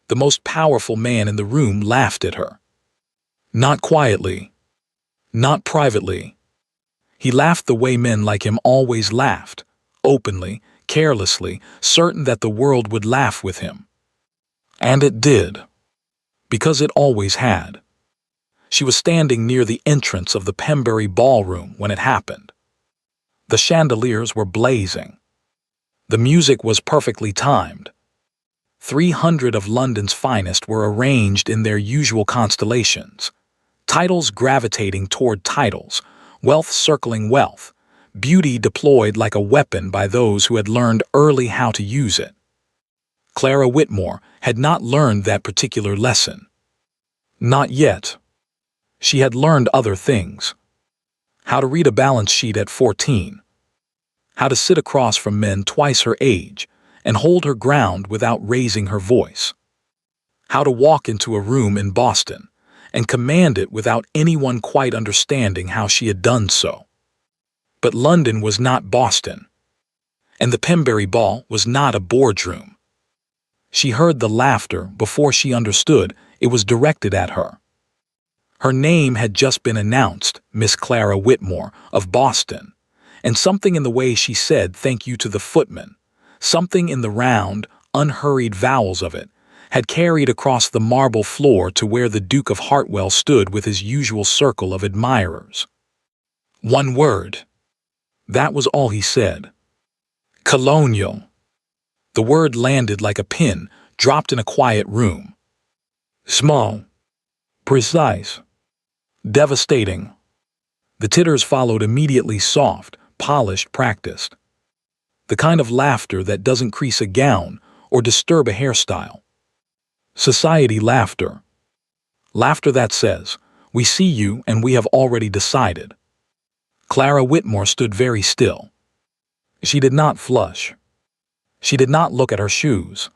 The most powerful man in the room laughed at her. Not quietly, not privately. He laughed the way men like him always laughed, openly, carelessly, certain that the world would laugh with him. And it did, because it always had. She was standing near the entrance of the Pembury ballroom when it happened. The chandeliers were blazing. The music was perfectly timed. 300 of London's finest were arranged in their usual constellations, titles gravitating toward titles, wealth circling wealth, beauty deployed like a weapon by those who had learned early how to use it. Clara Whitmore had not learned that particular lesson. Not yet. She had learned other things. How to read a balance sheet at 14. How to sit across from men twice her age and hold her ground without raising her voice. How to walk into a room in Boston and command it without anyone quite understanding how she had done so. But London was not Boston, and the Pembury Ball was not a boardroom. She heard the laughter before she understood it was directed at her. Her name had just been announced, Miss Clara Whitmore of Boston, and something in the way she said thank you to the footman, something in the round, unhurried vowels of it, had carried across the marble floor to where the Duke of Hartwell stood with his usual circle of admirers. One word. That was all he said. Colonial. The word landed like a pin dropped in a quiet room. Small. Precise. Devastating. The titters followed immediately, soft, polished, practiced. The kind of laughter that doesn't crease a gown or disturb a hairstyle. Society laughter. Laughter that says, we see you and we have already decided. Clara Whitmore stood very still. She did not flush. She did not look at her shoes.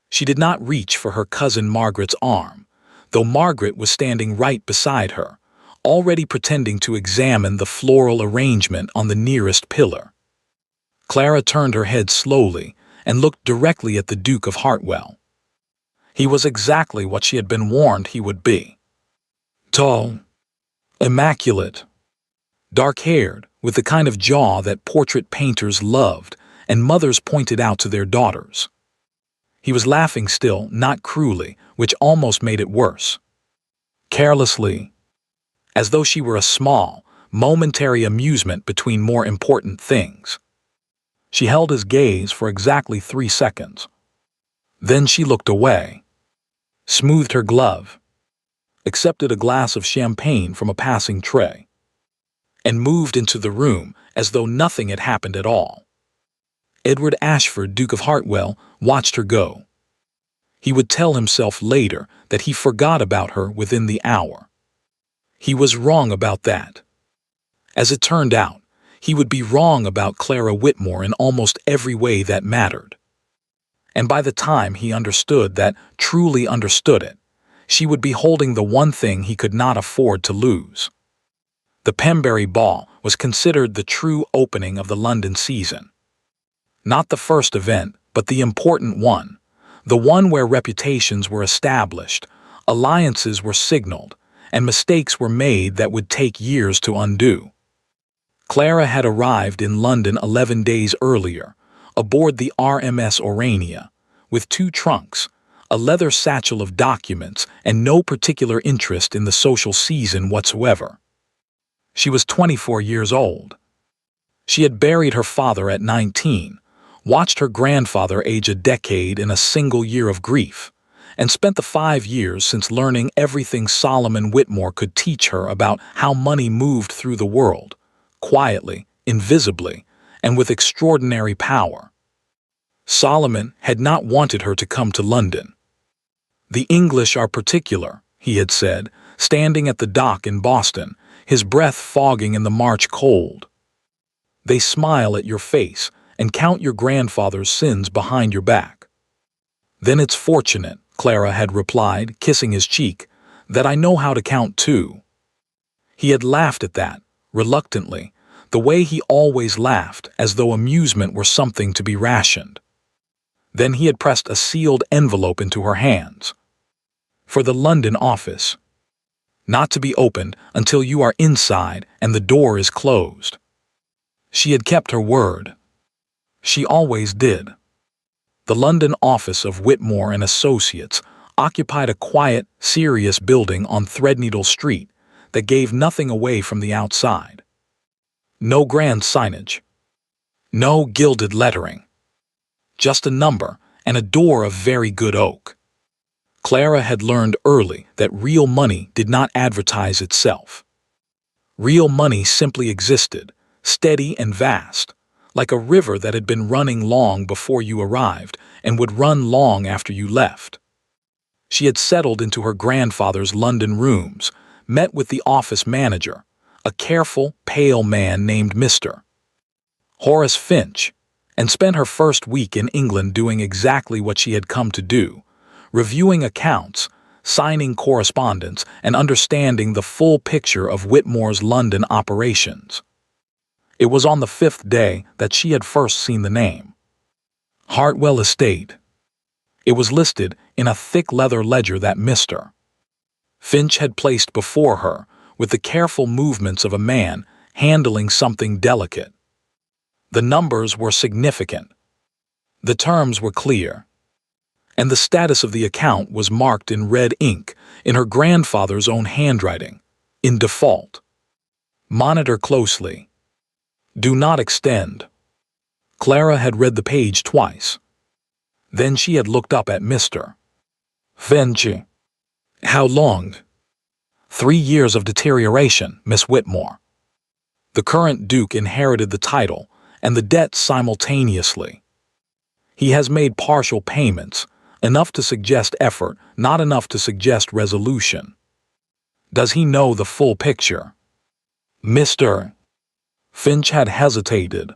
She did not reach for her cousin Margaret's arm, though Margaret was standing right beside her, already pretending to examine the floral arrangement on the nearest pillar. Clara turned her head slowly and looked directly at the Duke of Hartwell. He was exactly what she had been warned he would be. Tall, immaculate, dark-haired, with the kind of jaw that portrait painters loved and mothers pointed out to their daughters. He was laughing still, not cruelly, which almost made it worse. Carelessly, as though she were a small, momentary amusement between more important things. She held his gaze for exactly 3 seconds. Then she looked away, smoothed her glove, accepted a glass of champagne from a passing tray, and moved into the room as though nothing had happened at all. Edward Ashford, Duke of Hartwell, watched her go. He would tell himself later that he forgot about her within the hour. He was wrong about that. As it turned out, he would be wrong about Clara Whitmore in almost every way that mattered. And by the time he understood that, truly understood it, she would be holding the one thing he could not afford to lose. The Pembury Ball was considered the true opening of the London season. Not the first event, but the important one, the one where reputations were established, alliances were signaled, and mistakes were made that would take years to undo. Clara had arrived in London 11 days earlier, aboard the RMS Orania, with 2 trunks, a leather satchel of documents, and no particular interest in the social season whatsoever. She was 24 years old. She had buried her father at 19, watched her grandfather age a decade in a single year of grief, and spent the 5 years since learning everything Solomon Whitmore could teach her about how money moved through the world, quietly, invisibly, and with extraordinary power. Solomon had not wanted her to come to London. The English are particular, he had said, standing at the dock in Boston, his breath fogging in the March cold. They smile at your face and count your grandfather's sins behind your back. Then it's fortunate, Clara had replied, kissing his cheek, that I know how to count too. He had laughed at that, reluctantly, the way he always laughed, as though amusement were something to be rationed. Then he had pressed a sealed envelope into her hands. For the London office. Not to be opened until you are inside and the door is closed. She had kept her word. She always did. The London office of Whitmore and Associates occupied a quiet, serious building on Threadneedle Street that gave nothing away from the outside. No grand signage. No gilded lettering. Just a number and a door of very good oak. Clara had learned early that real money did not advertise itself. Real money simply existed, steady and vast, like a river that had been running long before you arrived and would run long after you left. She had settled into her grandfather's London rooms, met with the office manager, a careful, pale man named Mr. Horace Finch, and spent her first week in England doing exactly what she had come to do, reviewing accounts, signing correspondence, and understanding the full picture of Whitmore's London operations. It was on the 5th day that she had first seen the name. Hartwell Estate. It was listed in a thick leather ledger that Mr. Finch had placed before her with the careful movements of a man handling something delicate. The numbers were significant. The terms were clear. And the status of the account was marked in red ink in her grandfather's own handwriting, in default. Monitor closely. Do not extend. Clara had read the page twice. Then she had looked up at Mr. Finch. How long? 3 years of deterioration, Miss Whitmore. The current Duke inherited the title and the debt simultaneously. He has made partial payments, enough to suggest effort, not enough to suggest resolution. Does he know the full picture? Mr. Finch had hesitated.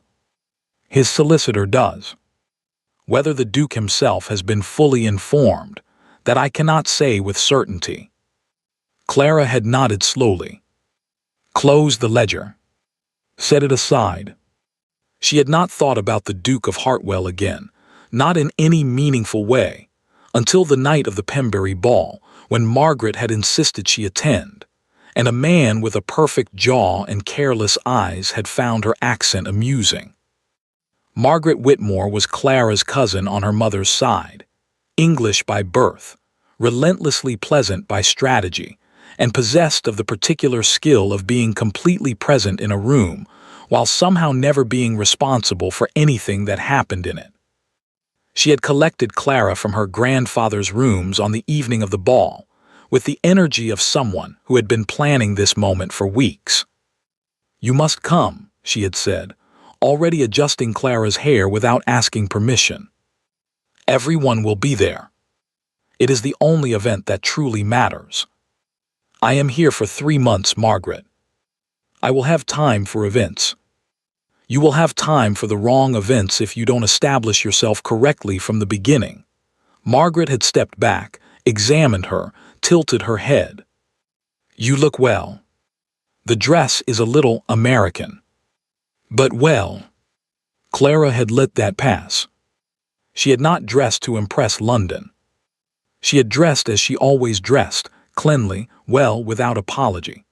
His solicitor does. Whether the Duke himself has been fully informed, that I cannot say with certainty. Clara had nodded slowly. Close the ledger. Set it aside. She had not thought about the Duke of Hartwell again, not in any meaningful way, until the night of the Pembury ball, when Margaret had insisted she attend, and a man with a perfect jaw and careless eyes had found her accent amusing. Margaret Whitmore was Clara's cousin on her mother's side, English by birth, relentlessly pleasant by strategy, and possessed of the particular skill of being completely present in a room while somehow never being responsible for anything that happened in it. She had collected Clara from her grandfather's rooms on the evening of the ball, with the energy of someone who had been planning this moment for weeks. You must come, she had said, already adjusting Clara's hair without asking permission. Everyone will be there. It is the only event that truly matters. I am here for 3 months, Margaret. I will have time for events. You will have time for the wrong events if you don't establish yourself correctly from the beginning. Margaret had stepped back, examined her, tilted her head. You look well. The dress is a little American. But well. Clara had let that pass. She had not dressed to impress London. She had dressed as she always dressed, cleanly, well, without apology.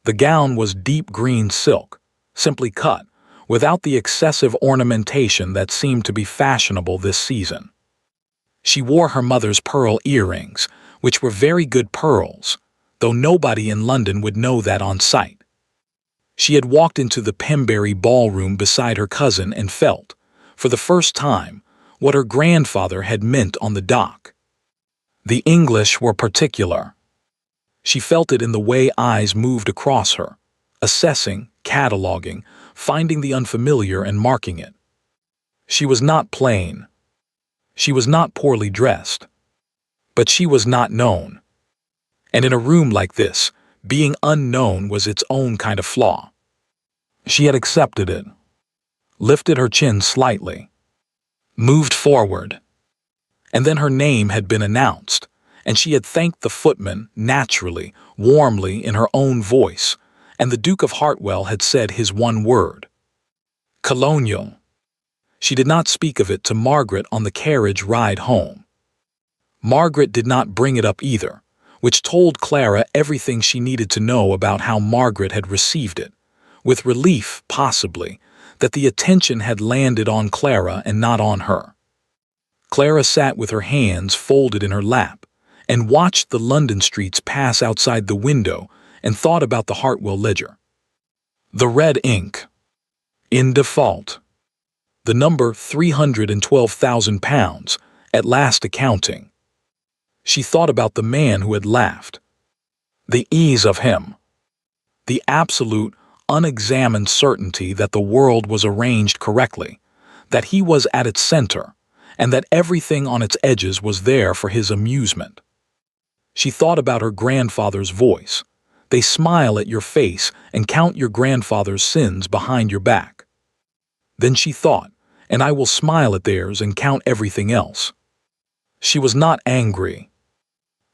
The gown was deep green silk, simply cut, without the excessive ornamentation that seemed to be fashionable this season. She wore her mother's pearl earrings, which were very good pearls, though nobody in London would know that on sight. She had walked into the Pembury ballroom beside her cousin and felt, for the first time, what her grandfather had meant on the dock. The English were particular. She felt it in the way eyes moved across her, assessing, cataloging, finding the unfamiliar and marking it. She was not plain. She was not poorly dressed. But she was not known. And in a room like this, being unknown was its own kind of flaw. She had accepted it, lifted her chin slightly, moved forward, and then her name had been announced, and she had thanked the footman naturally, warmly in her own voice, and the Duke of Hartwell had said his one word. Colonial. She did not speak of it to Margaret on the carriage ride home. Margaret did not bring it up either, which told Clara everything she needed to know about how Margaret had received it, with relief, possibly, that the attention had landed on Clara and not on her. Clara sat with her hands folded in her lap and watched the London streets pass outside the window and thought about the Hartwell ledger. The red ink. In default. The number £312,000, at last accounting. She thought about the man who had laughed. The ease of him. The absolute, unexamined certainty that the world was arranged correctly, that he was at its center, and that everything on its edges was there for his amusement. She thought about her grandfather's voice. They smile at your face and count your grandfather's sins behind your back. Then she thought, and I will smile at theirs and count everything else. She was not angry.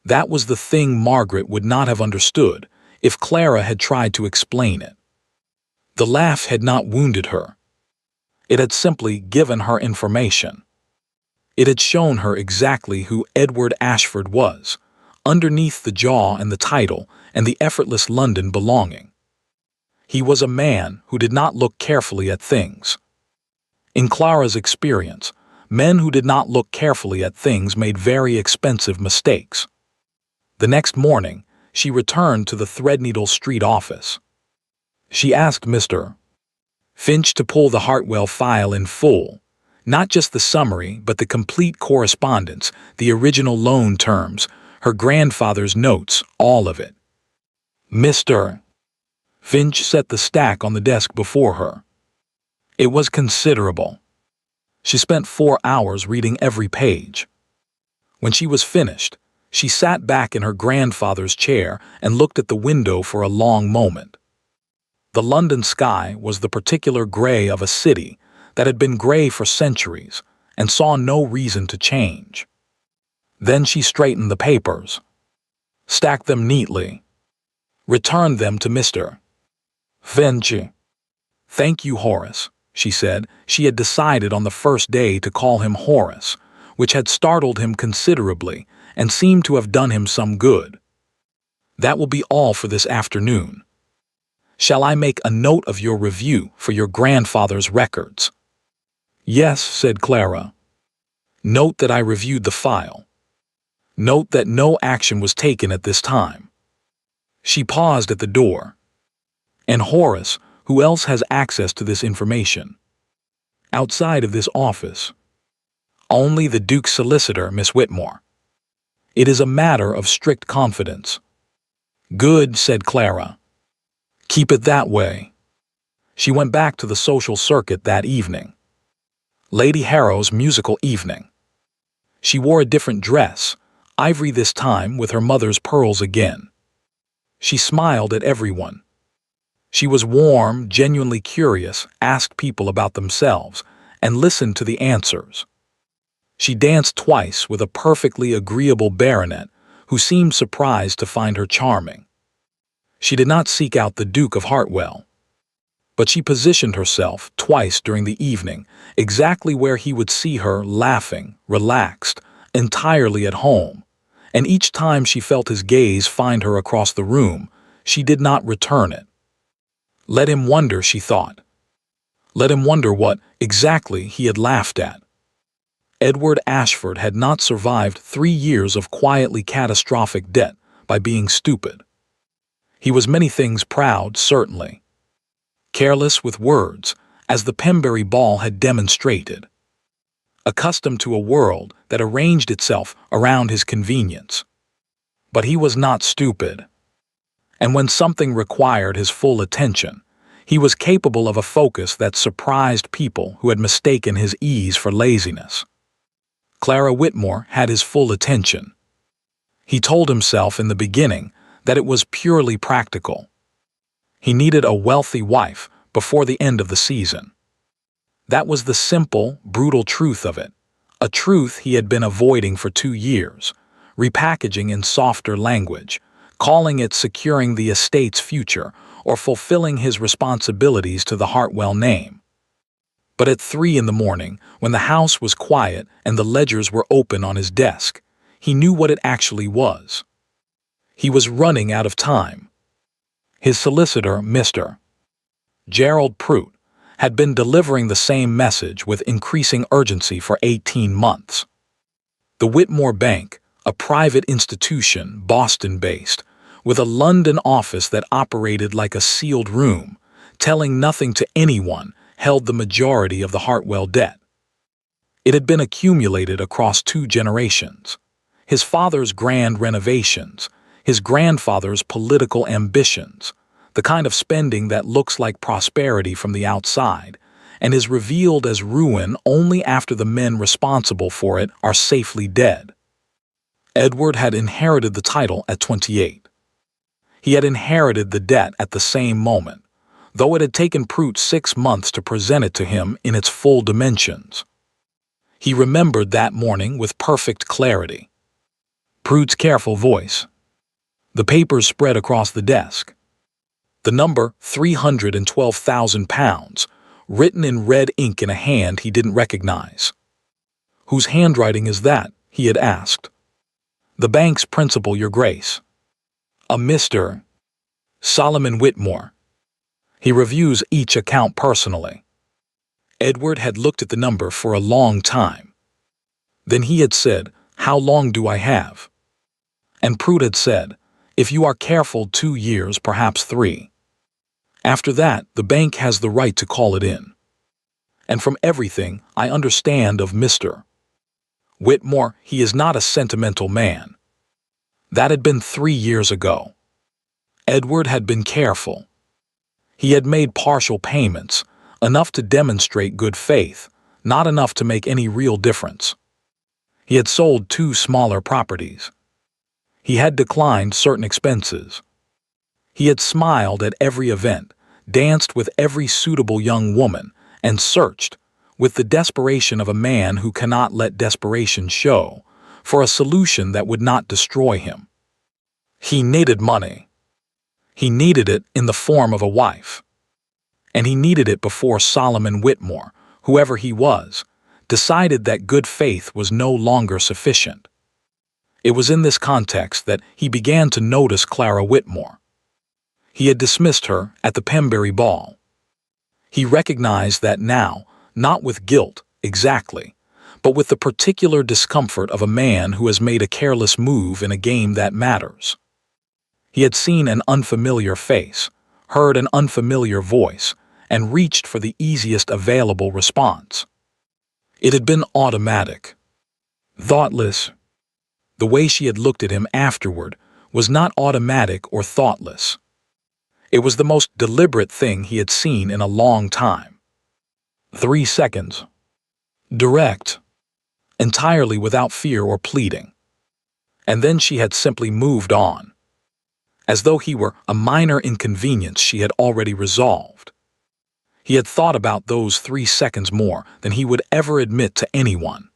That was the thing Margaret would not have understood if Clara had tried to explain it. The laugh had not wounded her. It had simply given her information. It had shown her exactly who Edward Ashford was, underneath the jaw and the title and the effortless London belonging. He was a man who did not look carefully at things. In Clara's experience, men who did not look carefully at things made very expensive mistakes. The next morning, she returned to the Threadneedle Street office. She asked Mr. Finch to pull the Hartwell file in full, not just the summary but the complete correspondence, the original loan terms, her grandfather's notes, all of it. Mr. Finch set the stack on the desk before her. It was considerable. She spent 4 hours reading every page. When she was finished, she sat back in her grandfather's chair and looked at the window for a long moment. The London sky was the particular gray of a city that had been gray for centuries and saw no reason to change. Then she straightened the papers, stacked them neatly, returned them to Mr. Finch. "Thank you, Horace," she said. She had decided on the first day to call him Horace, which had startled him considerably and seemed to have done him some good. "That will be all for this afternoon. Shall I make a note of your review for your grandfather's records?" "Yes," said Clara. "Note that I reviewed the file. Note that no action was taken at this time." She paused at the door. "And Horace, who else has access to this information?" "Outside of this office." "Only the Duke's solicitor, Miss Whitmore. It is a matter of strict confidence." "Good," said Clara. "Keep it that way." She went back to the social circuit that evening. Lady Harrow's musical evening. She wore a different dress, ivory this time with her mother's pearls again. She smiled at everyone. She was warm, genuinely curious, asked people about themselves, and listened to the answers. She danced twice with a perfectly agreeable baronet who seemed surprised to find her charming. She did not seek out the Duke of Hartwell, but she positioned herself twice during the evening exactly where he would see her laughing, relaxed, entirely at home, and each time she felt his gaze find her across the room, she did not return it. Let him wonder, she thought. Let him wonder what, exactly, he had laughed at. Edward Ashford had not survived 3 years of quietly catastrophic debt by being stupid. He was many things proud, certainly. Careless with words, as the Pembury ball had demonstrated. Accustomed to a world that arranged itself around his convenience. But he was not stupid. And when something required his full attention, he was capable of a focus that surprised people who had mistaken his ease for laziness. Clara Whitmore had his full attention. He told himself in the beginning that it was purely practical. He needed a wealthy wife before the end of the season. That was the simple, brutal truth of it, a truth he had been avoiding for 2 years, repackaging in softer language, calling it securing the estate's future or fulfilling his responsibilities to the Hartwell name. But at 3 in the morning, when the house was quiet and the ledgers were open on his desk, he knew what it actually was. He was running out of time. His solicitor, Mr. Gerald Prout, had been delivering the same message with increasing urgency for 18 months. The Whitmore Bank, a private institution, Boston-based, with a London office that operated like a sealed room, telling nothing to anyone, held the majority of the Hartwell debt. It had been accumulated across 2 generations. His father's grand renovations, his grandfather's political ambitions, the kind of spending that looks like prosperity from the outside and is revealed as ruin only after the men responsible for it are safely dead. Edward had inherited the title at 28. He had inherited the debt at the same moment, though it had taken Prout 6 months to present it to him in its full dimensions. He remembered that morning with perfect clarity. Prout's careful voice. The papers spread across the desk. The number £312,000, written in red ink in a hand he didn't recognize. "Whose handwriting is that?" he had asked. "The bank's principal, Your Grace. A Mr. Solomon Whitmore. He reviews each account personally." Edward had looked at the number for a long time. Then he had said, "How long do I have?" And Prout had said, "If you are careful, 2 years, perhaps 3. After that, the bank has the right to call it in. And from everything I understand of Mr. Whitmore, he is not a sentimental man." That had been 3 years ago. Edward had been careful. He had made partial payments, enough to demonstrate good faith, not enough to make any real difference. He had sold 2 smaller properties. He had declined certain expenses. He had smiled at every event, danced with every suitable young woman, and searched, with the desperation of a man who cannot let desperation show, for a solution that would not destroy him. He needed money. He needed it in the form of a wife. And he needed it before Solomon Whitmore, whoever he was, decided that good faith was no longer sufficient. It was in this context that he began to notice Clara Whitmore. He had dismissed her at the Pembury ball. He recognized that now, not with guilt, exactly, but with the particular discomfort of a man who has made a careless move in a game that matters. He had seen an unfamiliar face, heard an unfamiliar voice, and reached for the easiest available response. It had been automatic, thoughtless. The way she had looked at him afterward was not automatic or thoughtless. It was the most deliberate thing he had seen in a long time. 3 seconds. Direct. Entirely without fear or pleading. And then she had simply moved on. As though he were a minor inconvenience she had already resolved. He had thought about those 3 seconds more than he would ever admit to anyone.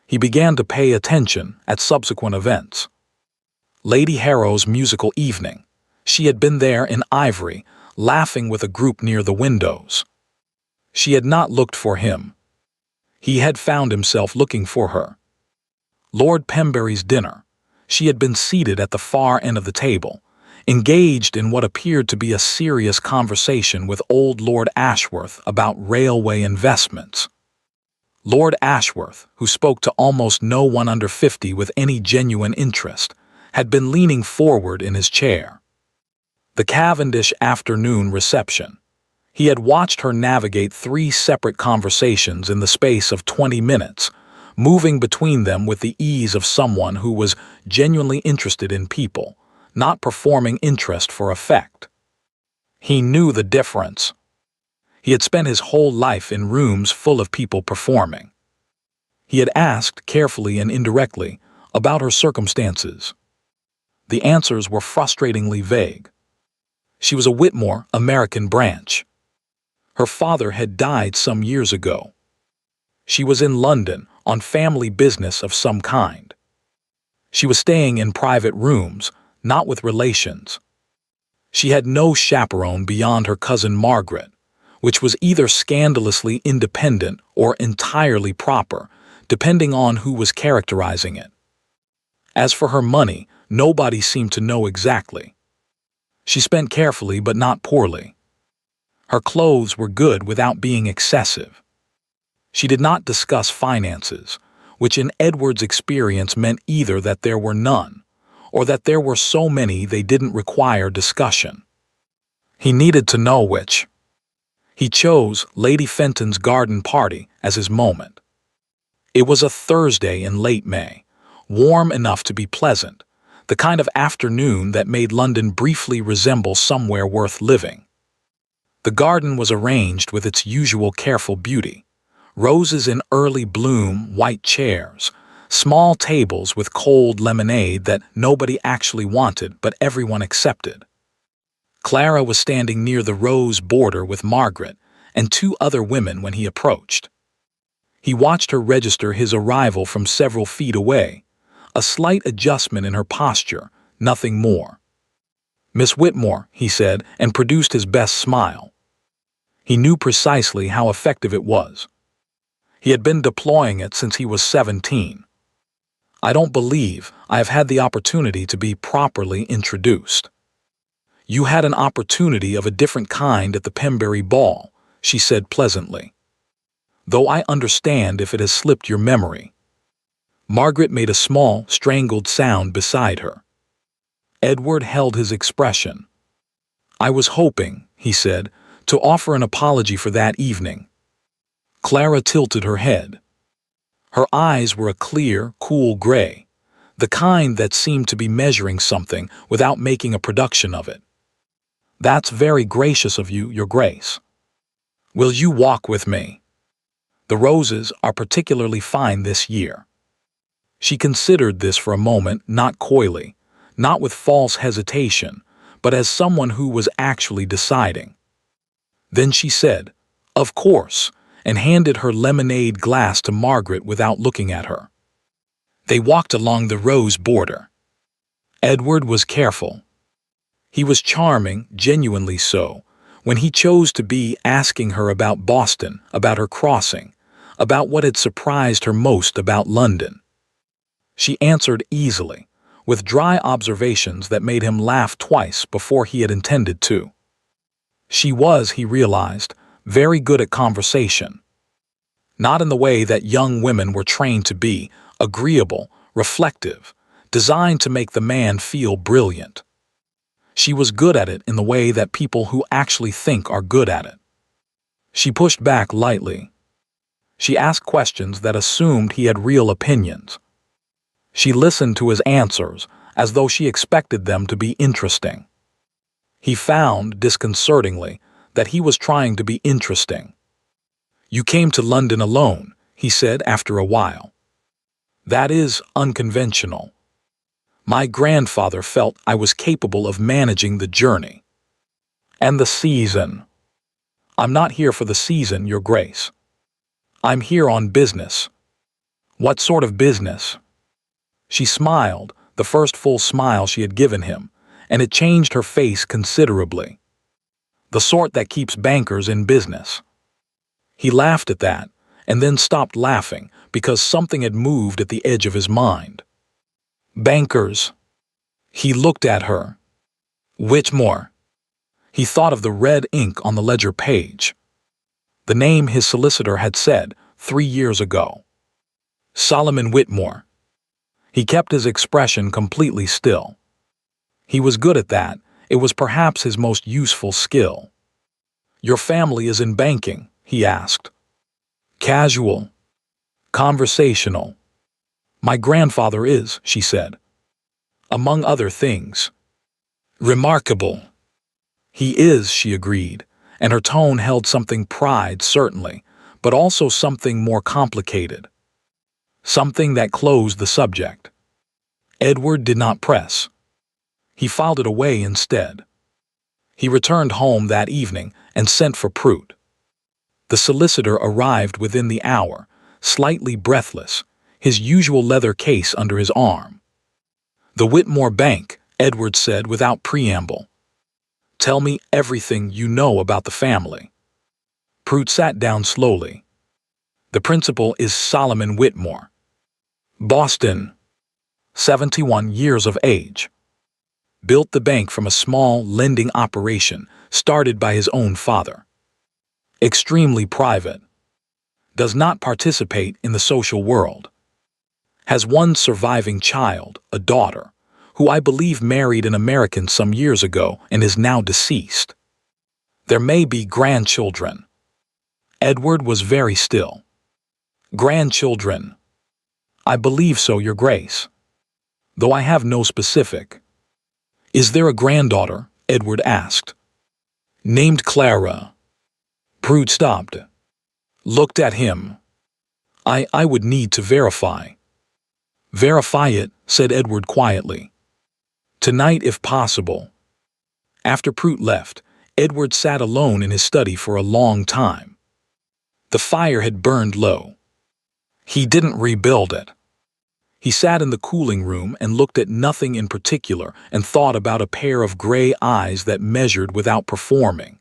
He began to pay attention at subsequent events. Lady Harrow's musical evening. She had been there in ivory, laughing with a group near the windows. She had not looked for him. He had found himself looking for her. Lord Pembury's dinner. She had been seated at the far end of the table, engaged in what appeared to be a serious conversation with old Lord Ashworth about railway investments. Lord Ashworth, who spoke to almost no one under 50 with any genuine interest, had been leaning forward in his chair. The Cavendish afternoon reception. He had watched her navigate 3 separate conversations in the space of 20 minutes, moving between them with the ease of someone who was genuinely interested in people, not performing interest for effect. He knew the difference. He had spent his whole life in rooms full of people performing. He had asked, carefully and indirectly, about her circumstances. The answers were frustratingly vague. She was a Whitmore American branch. Her father had died some years ago. She was in London on family business of some kind. She was staying in private rooms, not with relations. She had no chaperone beyond her cousin Margaret, which was either scandalously independent or entirely proper, depending on who was characterizing it. As for her money, nobody seemed to know exactly. She spent carefully but not poorly. Her clothes were good without being excessive. She did not discuss finances, which in Edward's experience meant either that there were none, or that there were so many they didn't require discussion. He needed to know which. He chose Lady Fenton's garden party as his moment. It was a Thursday in late May, warm enough to be pleasant, the kind of afternoon that made London briefly resemble somewhere worth living. The garden was arranged with its usual careful beauty. Roses in early bloom, white chairs, small tables with cold lemonade that nobody actually wanted but everyone accepted. Clara was standing near the rose border with Margaret and two other women when he approached. He watched her register his arrival from several feet away, a slight adjustment in her posture, nothing more. "Miss Whitmore," he said, and produced his best smile. He knew precisely how effective it was. He had been deploying it since he was 17. "I don't believe I have had the opportunity to be properly introduced." "You had an opportunity of a different kind at the Pembury ball," she said pleasantly. "Though I understand if it has slipped your memory." Margaret made a small, strangled sound beside her. Edward held his expression. "I was hoping," he said, "to offer an apology for that evening." Clara tilted her head. Her eyes were a clear, cool gray, the kind that seemed to be measuring something without making a production of it. "That's very gracious of you, Your Grace. Will you walk with me? The roses are particularly fine this year." She considered this for a moment, not coyly, not with false hesitation, but as someone who was actually deciding. Then she said, "Of course," and handed her lemonade glass to Margaret without looking at her. They walked along the rose border. Edward was careful. He was charming, genuinely so, when he chose to be asking her about Boston, about her crossing, about what had surprised her most about London. She answered easily, with dry observations that made him laugh twice before he had intended to. She was, he realized, very good at conversation. Not in the way that young women were trained to be, agreeable, reflective, designed to make the man feel brilliant. She was good at it in the way that people who actually think are good at it. She pushed back lightly. She asked questions that assumed he had real opinions. She listened to his answers as though she expected them to be interesting. He found, disconcertingly, that he was trying to be interesting. "You came to London alone," he said after a while. "That is unconventional. My grandfather felt I was capable of managing the journey. And the season. I'm not here for the season, Your Grace. I'm here on business." "What sort of business?" She smiled, the first full smile she had given him, and it changed her face considerably. "The sort that keeps bankers in business." He laughed at that, and then stopped laughing because something had moved at the edge of his mind. "Bankers." He looked at her. "Whitmore." He thought of the red ink on the ledger page. The name his solicitor had said 3 years ago. Solomon Whitmore. He kept his expression completely still. He was good at that. It was perhaps his most useful skill. "Your family is in banking?" he asked. "Casual. Conversational." "My grandfather is," she said. "Among other things." "Remarkable." "He is," she agreed, and her tone held something pride, certainly, but also something more complicated. Something that closed the subject. Edward did not press. He filed it away instead. He returned home that evening and sent for Prout. The solicitor arrived within the hour, slightly breathless, his usual leather case under his arm. "The Whitmore Bank," Edward said without preamble. "Tell me everything you know about the family." Pruitt sat down slowly. The principal is Solomon Whitmore. Boston, 71 years of age. Built the bank from a small lending operation started by his own father. Extremely private. Does not participate in the social world. Has one surviving child, a daughter, who I believe married an American some years ago and is now deceased. There may be grandchildren. Edward was very still. Grandchildren. I believe so, Your Grace. Though I have no specific. Is there a granddaughter? Edward asked. Named Clara. Pruitt stopped. Looked at him. I would need to verify. Verify it, said Edward quietly. Tonight, if possible. After Pruitt left, Edward sat alone in his study for a long time. The fire had burned low. He didn't rebuild it. He sat in the cooling room and looked at nothing in particular and thought about a pair of gray eyes that measured without performing,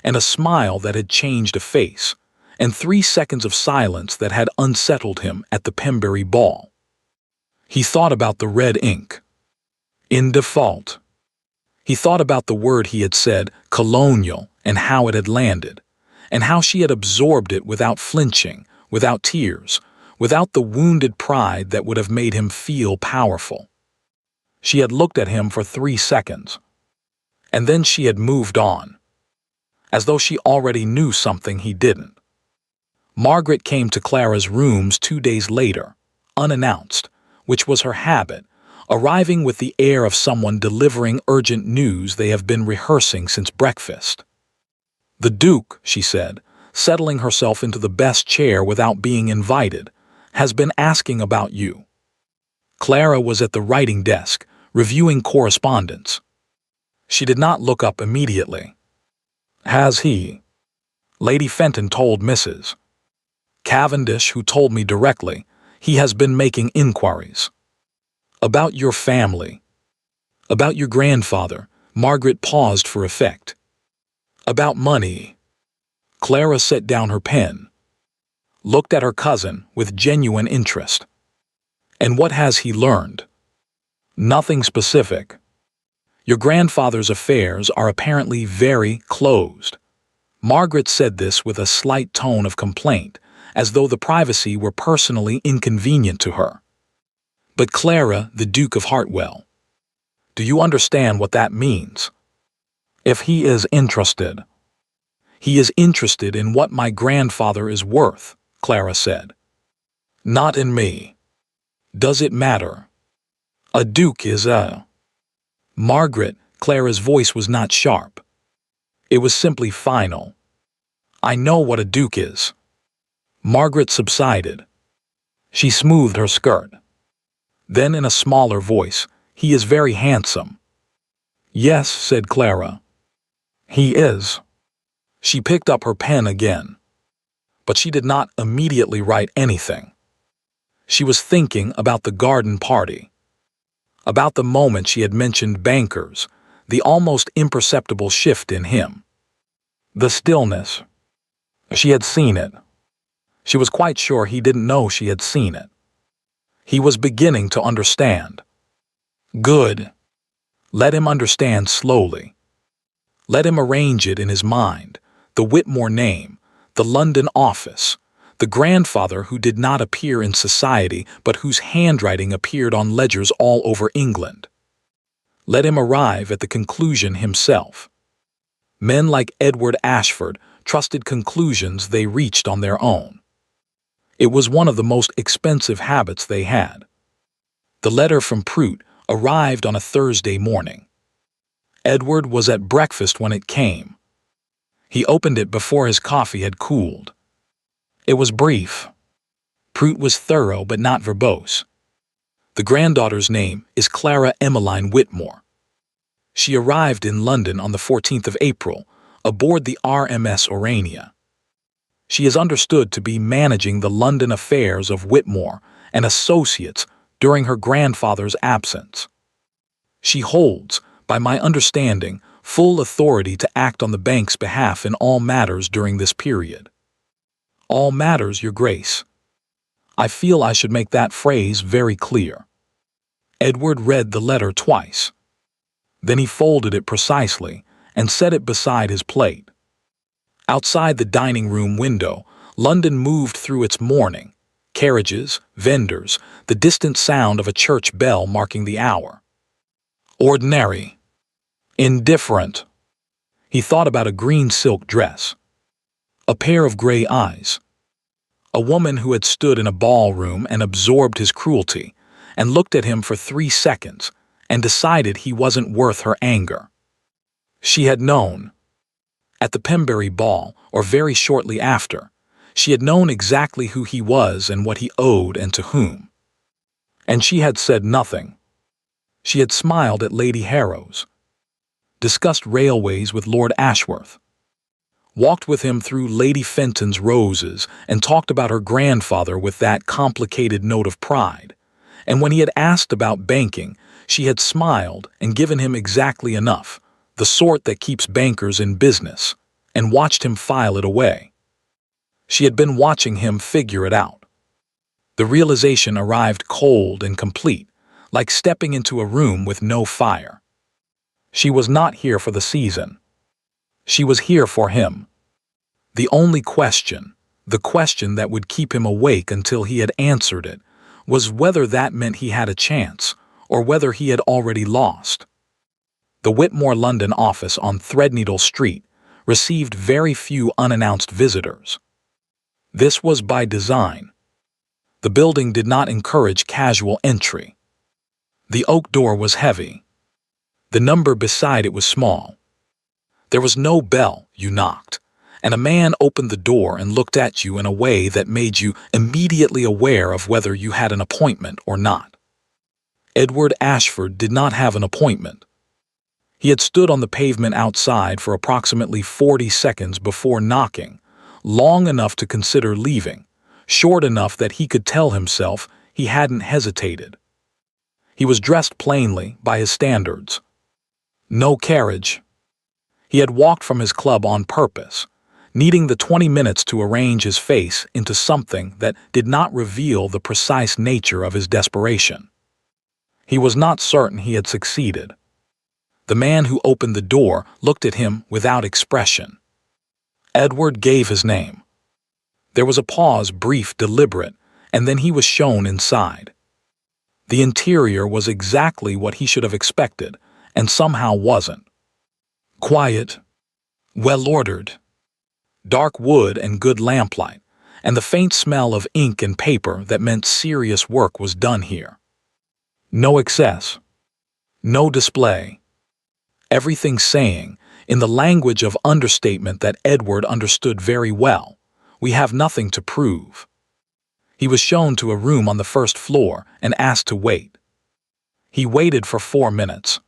and a smile that had changed a face, and 3 seconds of silence that had unsettled him at the Pembury ball. He thought about the red ink. In default. He thought about the word he had said, colonial, and how it had landed, and how she had absorbed it without flinching, without tears, without the wounded pride that would have made him feel powerful. She had looked at him for 3 seconds, and then she had moved on, as though she already knew something he didn't. Margaret came to Clara's rooms 2 days later, unannounced, which was her habit, arriving with the air of someone delivering urgent news they have been rehearsing since breakfast. The Duke, she said, settling herself into the best chair without being invited, has been asking about you. Clara was at the writing desk, reviewing correspondence. She did not look up immediately. Has he? Lady Fenton told Mrs. Cavendish, who told me directly, he has been making inquiries. About your family. About your grandfather. Margaret paused for effect. About money. Clara set down her pen. Looked at her cousin with genuine interest. And what has he learned? Nothing specific. Your grandfather's affairs are apparently very closed. Margaret said this with a slight tone of complaint, as though the privacy were personally inconvenient to her. But Clara, the Duke of Hartwell, do you understand what that means? If he is interested. He is interested in what my grandfather is worth, Clara said. Not in me. Does it matter? A duke is a... Margaret, Clara's voice was not sharp. It was simply final. I know what a duke is. Margaret subsided. She smoothed her skirt. Then in a smaller voice, he is very handsome. Yes, said Clara. He is. She picked up her pen again. But she did not immediately write anything. She was thinking about the garden party. About the moment she had mentioned bankers, the almost imperceptible shift in him. The stillness. She had seen it. She was quite sure he didn't know she had seen it. He was beginning to understand. Good. Let him understand slowly. Let him arrange it in his mind, the Whitmore name, the London office, the grandfather who did not appear in society but whose handwriting appeared on ledgers all over England. Let him arrive at the conclusion himself. Men like Edward Ashford trusted conclusions they reached on their own. It was one of the most expensive habits they had. The letter from Pruitt arrived on a Thursday morning. Edward was at breakfast when it came. He opened it before his coffee had cooled. It was brief. Pruitt was thorough but not verbose. The granddaughter's name is Clara Emmeline Whitmore. She arrived in London on the 14th of April, aboard the RMS Orania. She is understood to be managing the London affairs of Whitmore and Associates during her grandfather's absence. She holds, by my understanding, full authority to act on the bank's behalf in all matters during this period. All matters, Your Grace. I feel I should make that phrase very clear. Edward read the letter twice. Then he folded it precisely and set it beside his plate. Outside the dining room window, London moved through its morning. Carriages, vendors, the distant sound of a church bell marking the hour. Ordinary. Indifferent. He thought about a green silk dress. A pair of gray eyes. A woman who had stood in a ballroom and absorbed his cruelty, and looked at him for 3 seconds, and decided he wasn't worth her anger. She had known. At the Pembury ball, or very shortly after, she had known exactly who he was and what he owed and to whom. And she had said nothing. She had smiled at Lady Harrow's, discussed railways with Lord Ashworth, walked with him through Lady Fenton's roses and talked about her grandfather with that complicated note of pride, and when he had asked about banking, she had smiled and given him exactly enough, the sort that keeps bankers in business, and watched him file it away. She had been watching him figure it out. The realization arrived cold and complete, like stepping into a room with no fire. She was not here for the season. She was here for him. The only question, the question that would keep him awake until he had answered it, was whether that meant he had a chance, or whether he had already lost. The Whitmore London office on Threadneedle Street received very few unannounced visitors. This was by design. The building did not encourage casual entry. The oak door was heavy. The number beside it was small. There was no bell. You knocked, and a man opened the door and looked at you in a way that made you immediately aware of whether you had an appointment or not. Edward Ashford did not have an appointment. He had stood on the pavement outside for approximately 40 seconds before knocking, long enough to consider leaving, short enough that he could tell himself he hadn't hesitated. He was dressed plainly by his standards. No carriage. He had walked from his club on purpose, needing the 20 minutes to arrange his face into something that did not reveal the precise nature of his desperation. He was not certain he had succeeded. The man who opened the door looked at him without expression. Edward gave his name. There was a pause, brief, deliberate, and then he was shown inside. The interior was exactly what he should have expected, and somehow wasn't. Quiet, well-ordered, dark wood and good lamplight, and the faint smell of ink and paper that meant serious work was done here. No excess, no display. Everything saying, in the language of understatement that Edward understood very well, we have nothing to prove. He was shown to a room on the first floor and asked to wait. He waited for 4 minutes.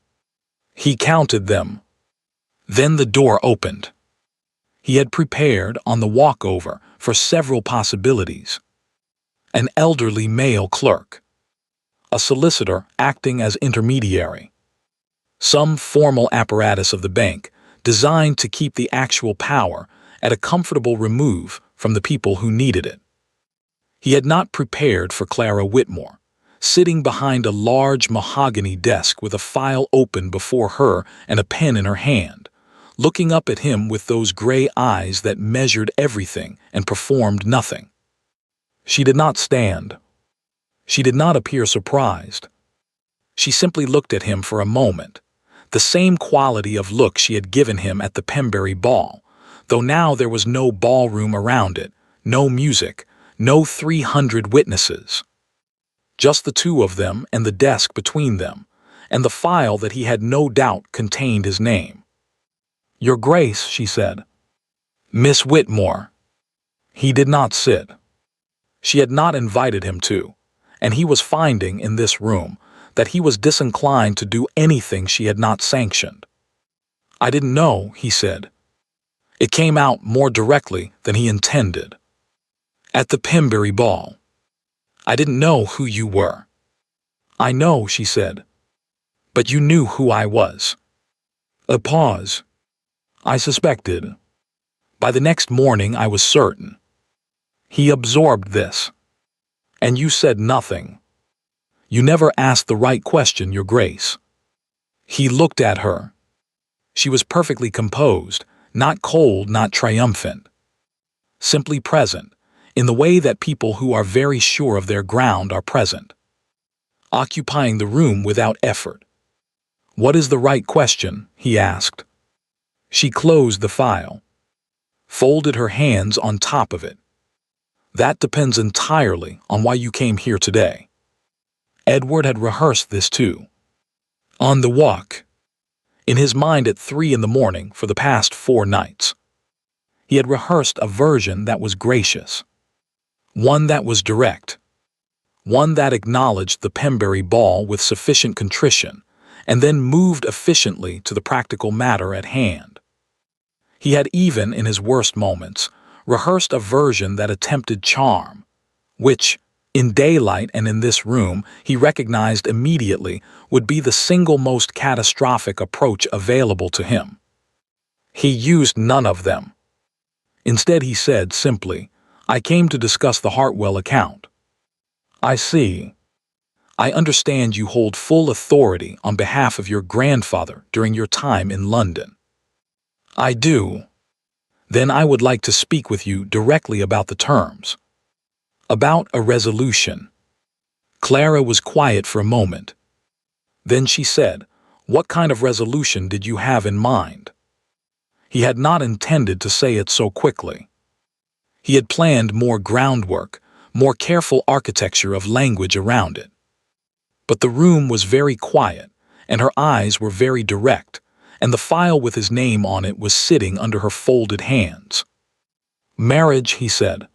He counted them. Then the door opened. He had prepared, on the walkover, for several possibilities. An elderly male clerk. A solicitor acting as intermediary. Some formal apparatus of the bank, designed to keep the actual power at a comfortable remove from the people who needed it. He had not prepared for Clara Whitmore, sitting behind a large mahogany desk with a file open before her and a pen in her hand, looking up at him with those gray eyes that measured everything and performed nothing. She did not stand. She did not appear surprised. She simply looked at him for a moment, the same quality of look she had given him at the Pembury ball, though now there was no ballroom around it, no music, no 300 witnesses. Just the two of them and the desk between them, and the file that he had no doubt contained his name. "Your Grace," she said. "Miss Whitmore." He did not sit. She had not invited him to, and he was finding in this room that he was disinclined to do anything she had not sanctioned. "I didn't know," he said. It came out more directly than he intended. "At the Pembury ball. I didn't know who you were." "I know," she said. "But you knew who I was." A pause. "I suspected. By the next morning I was certain." He absorbed this. And you said nothing. You never asked the right question, Your Grace. He looked at her. She was perfectly composed, not cold, not triumphant. Simply present, in the way that people who are very sure of their ground are present. Occupying the room without effort. What is the right question? He asked. She closed the file. Folded her hands on top of it. That depends entirely on why you came here today. Edward had rehearsed this too. On the walk. In his mind at 3 in the morning for the past 4 nights. He had rehearsed a version that was gracious. One that was direct. One that acknowledged the Pembury ball with sufficient contrition and then moved efficiently to the practical matter at hand. He had even, in his worst moments, rehearsed a version that attempted charm, which, in daylight and in this room, he recognized immediately would be the single most catastrophic approach available to him. He used none of them. Instead, he said simply, I came to discuss the Hartwell account. I see. I understand you hold full authority on behalf of your grandfather during your time in London. I do. Then I would like to speak with you directly about the terms. About a resolution. Clara was quiet for a moment. Then she said, What kind of resolution did you have in mind? He had not intended to say it so quickly. He had planned more groundwork, more careful architecture of language around it. But the room was very quiet, and her eyes were very direct, and the file with his name on it was sitting under her folded hands. Marriage, he said.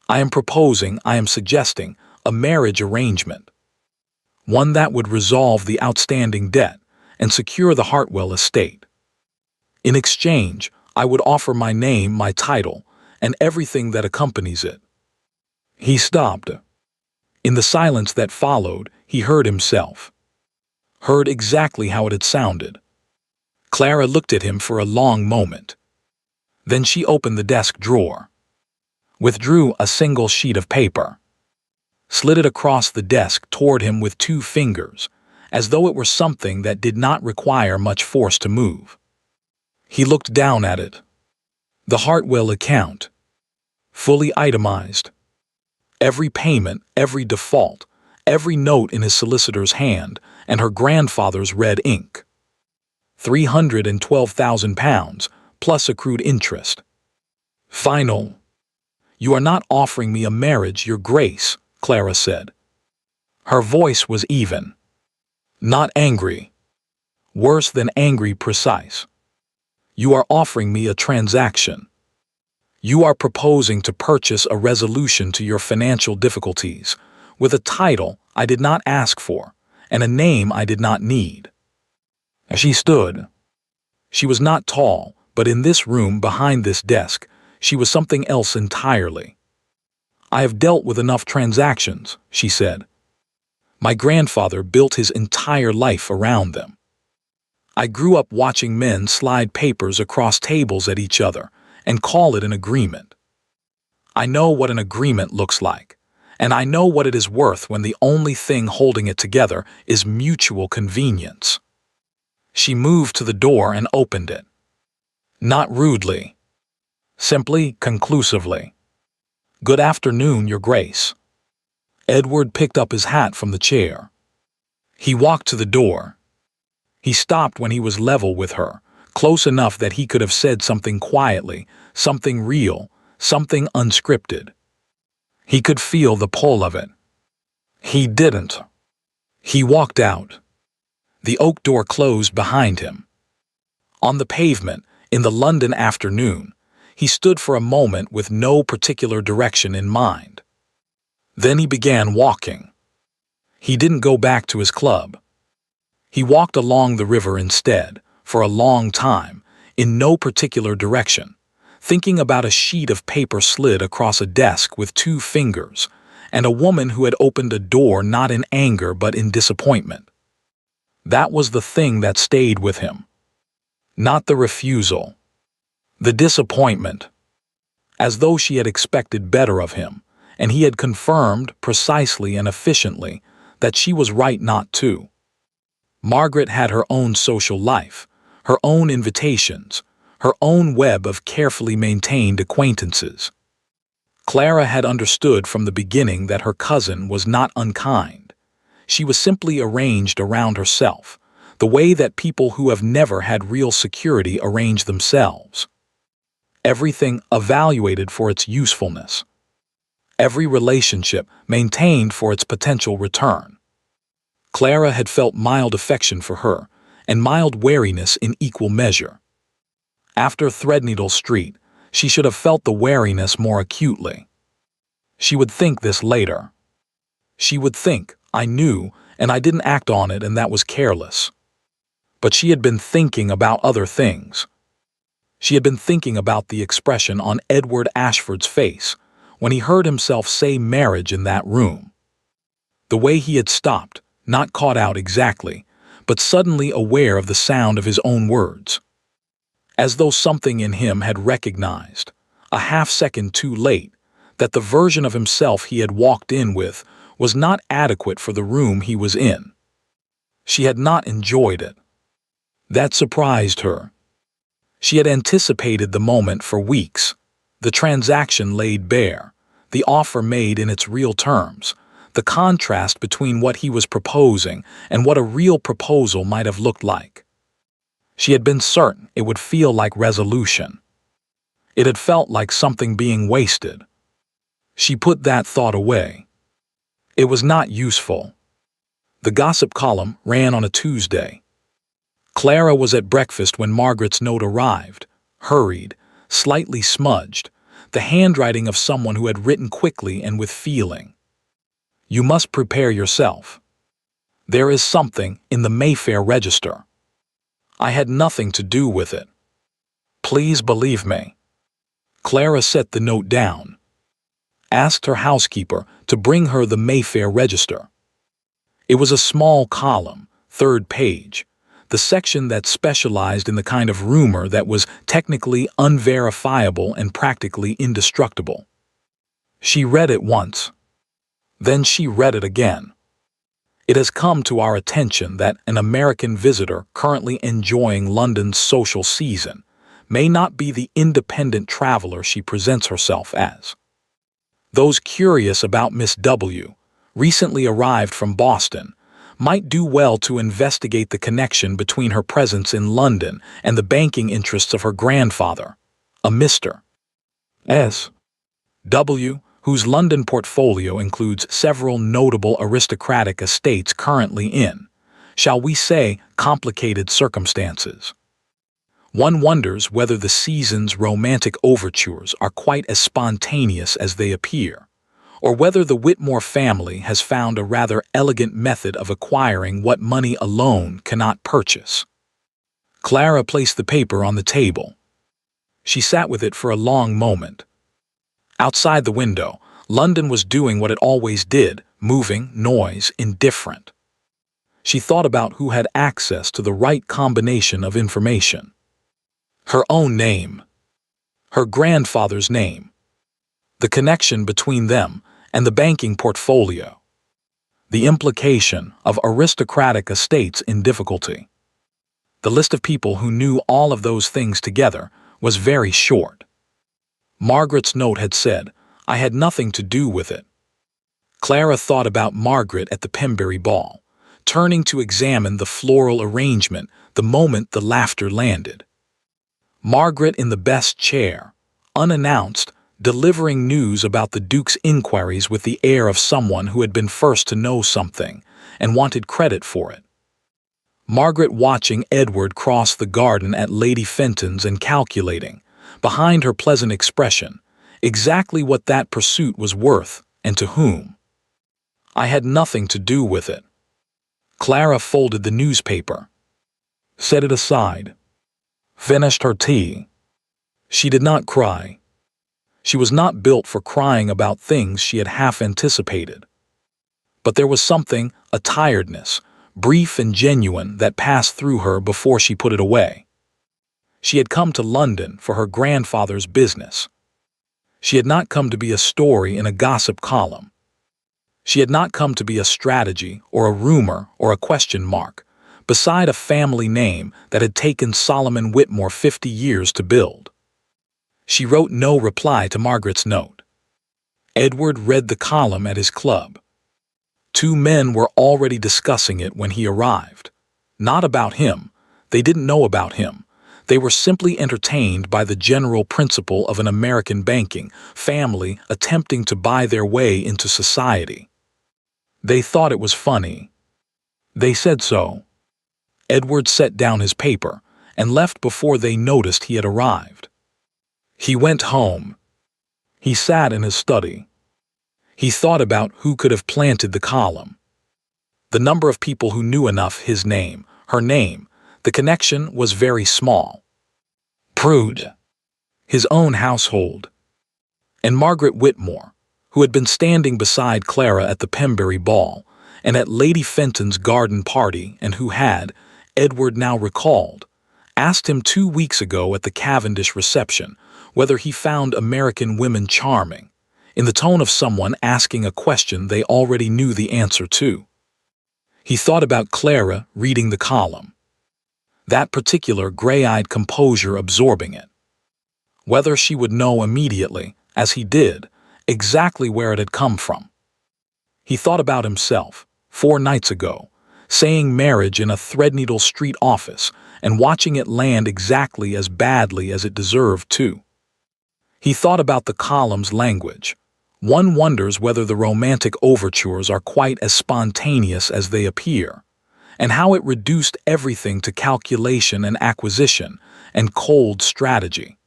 I am suggesting a marriage arrangement. One that would resolve the outstanding debt and secure the Hartwell estate. In exchange, I would offer my name, my title, and everything that accompanies it. He stopped. In the silence that followed, he heard himself. Heard exactly how it had sounded. Clara looked at him for a long moment. Then she opened the desk drawer. Withdrew a single sheet of paper. Slid it across the desk toward him with 2 fingers, as though it were something that did not require much force to move. He looked down at it. The Hartwell account. Fully itemized. Every payment, every default, every note in his solicitor's hand, and her grandfather's red ink. £312,000, plus accrued interest. Final. You are not offering me a marriage, Your Grace, Clara said. Her voice was even. Not angry. Worse than angry, precise. You are offering me a transaction. You are proposing to purchase a resolution to your financial difficulties, with a title I did not ask for, and a name I did not need. She stood. She was not tall, but in this room behind this desk, she was something else entirely. I have dealt with enough transactions, she said. My grandfather built his entire life around them. I grew up watching men slide papers across tables at each other and call it an agreement. I know what an agreement looks like, and I know what it is worth when the only thing holding it together is mutual convenience. She moved to the door and opened it. Not rudely. Simply, conclusively. Good afternoon, Your Grace. Edward picked up his hat from the chair. He walked to the door. He stopped when he was level with her, close enough that he could have said something quietly, something real, something unscripted. He could feel the pull of it. He didn't. He walked out. The oak door closed behind him. On the pavement, in the London afternoon, he stood for a moment with no particular direction in mind. Then he began walking. He didn't go back to his club. He walked along the river instead, for a long time, in no particular direction, thinking about a sheet of paper slid across a desk with 2 fingers, and a woman who had opened a door not in anger but in disappointment. That was the thing that stayed with him. Not the refusal. The disappointment. as though she had expected better of him, and he had confirmed precisely and efficiently that she was right not to. Margaret had her own social life, her own invitations, her own web of carefully maintained acquaintances. Clara had understood from the beginning that her cousin was not unkind. She was simply arranged around herself, the way that people who have never had real security arrange themselves. Everything evaluated for its usefulness. Every relationship maintained for its potential return. Clara had felt mild affection for her, and mild wariness in equal measure. After Threadneedle Street, she should have felt the wariness more acutely. She would think this later. She would think, I knew, and I didn't act on it, and that was careless. But she had been thinking about other things. She had been thinking about the expression on Edward Ashford's face when he heard himself say marriage in that room. The way he had stopped, not caught out exactly, but suddenly aware of the sound of his own words. As though something in him had recognized, a half-second too late, that the version of himself he had walked in with was not adequate for the room he was in. She had not enjoyed it. That surprised her. She had anticipated the moment for weeks, the transaction laid bare, the offer made in its real terms, the contrast between what he was proposing and what a real proposal might have looked like. She had been certain it would feel like resolution. It had felt like something being wasted. She put that thought away. It was not useful. The gossip column ran on a Tuesday. Clara was at breakfast when Margaret's note arrived, hurried, slightly smudged, the handwriting of someone who had written quickly and with feeling. You must prepare yourself. There is something in the Mayfair Register. I had nothing to do with it. Please believe me. Clara set the note down. Asked her housekeeper to bring her the Mayfair Register. It was a small column, third page, the section that specialized in the kind of rumor that was technically unverifiable and practically indestructible. She read it once. Then she read it again. It has come to our attention that an American visitor currently enjoying London's social season may not be the independent traveler she presents herself as. Those curious about Miss W., recently arrived from Boston, might do well to investigate the connection between her presence in London and the banking interests of her grandfather, a Mr. S. W., whose London portfolio includes several notable aristocratic estates currently in, shall we say, complicated circumstances. One wonders whether the season's romantic overtures are quite as spontaneous as they appear, or whether the Whitmore family has found a rather elegant method of acquiring what money alone cannot purchase. Clara placed the paper on the table. She sat with it for a long moment. Outside the window, London was doing what it always did, moving, noise, indifferent. She thought about who had access to the right combination of information. Her own name. Her grandfather's name. The connection between them and the banking portfolio. The implication of aristocratic estates in difficulty. The list of people who knew all of those things together was very short. Margaret's note had said, I had nothing to do with it. Clara thought about Margaret at the Pembury ball, turning to examine the floral arrangement the moment the laughter landed. Margaret in the best chair, unannounced, delivering news about the Duke's inquiries with the air of someone who had been first to know something and wanted credit for it. Margaret watching Edward cross the garden at Lady Fenton's and calculating, behind her pleasant expression, exactly what that pursuit was worth and to whom. I had nothing to do with it. Clara folded the newspaper, set it aside, finished her tea. She did not cry. She was not built for crying about things she had half anticipated. But there was something, a tiredness, brief and genuine, that passed through her before she put it away. She had come to London for her grandfather's business. She had not come to be a story in a gossip column. She had not come to be a strategy or a rumor or a question mark beside a family name that had taken Solomon Whitmore 50 years to build. She wrote no reply to Margaret's note. Edward read the column at his club. Two men were already discussing it when he arrived. Not about him. They didn't know about him. They were simply entertained by the general principle of an American banking family attempting to buy their way into society. They thought it was funny. They said so. Edward set down his paper and left before they noticed he had arrived. He went home. He sat in his study. He thought about who could have planted the column. The number of people who knew enough his name, her name, the connection was very small. Prude, his own household, and Margaret Whitmore, who had been standing beside Clara at the Pembury ball and at Lady Fenton's garden party and who had, Edward now recalled, asked him 2 weeks ago at the Cavendish reception whether he found American women charming, in the tone of someone asking a question they already knew the answer to. He thought about Clara reading the column, that particular gray-eyed composure absorbing it. Whether she would know immediately, as he did, exactly where it had come from. He thought about himself, 4 nights ago, saying marriage in a Threadneedle Street office and watching it land exactly as badly as it deserved to. He thought about the column's language. One wonders whether the romantic overtures are quite as spontaneous as they appear, and how it reduced everything to calculation and acquisition and cold strategy.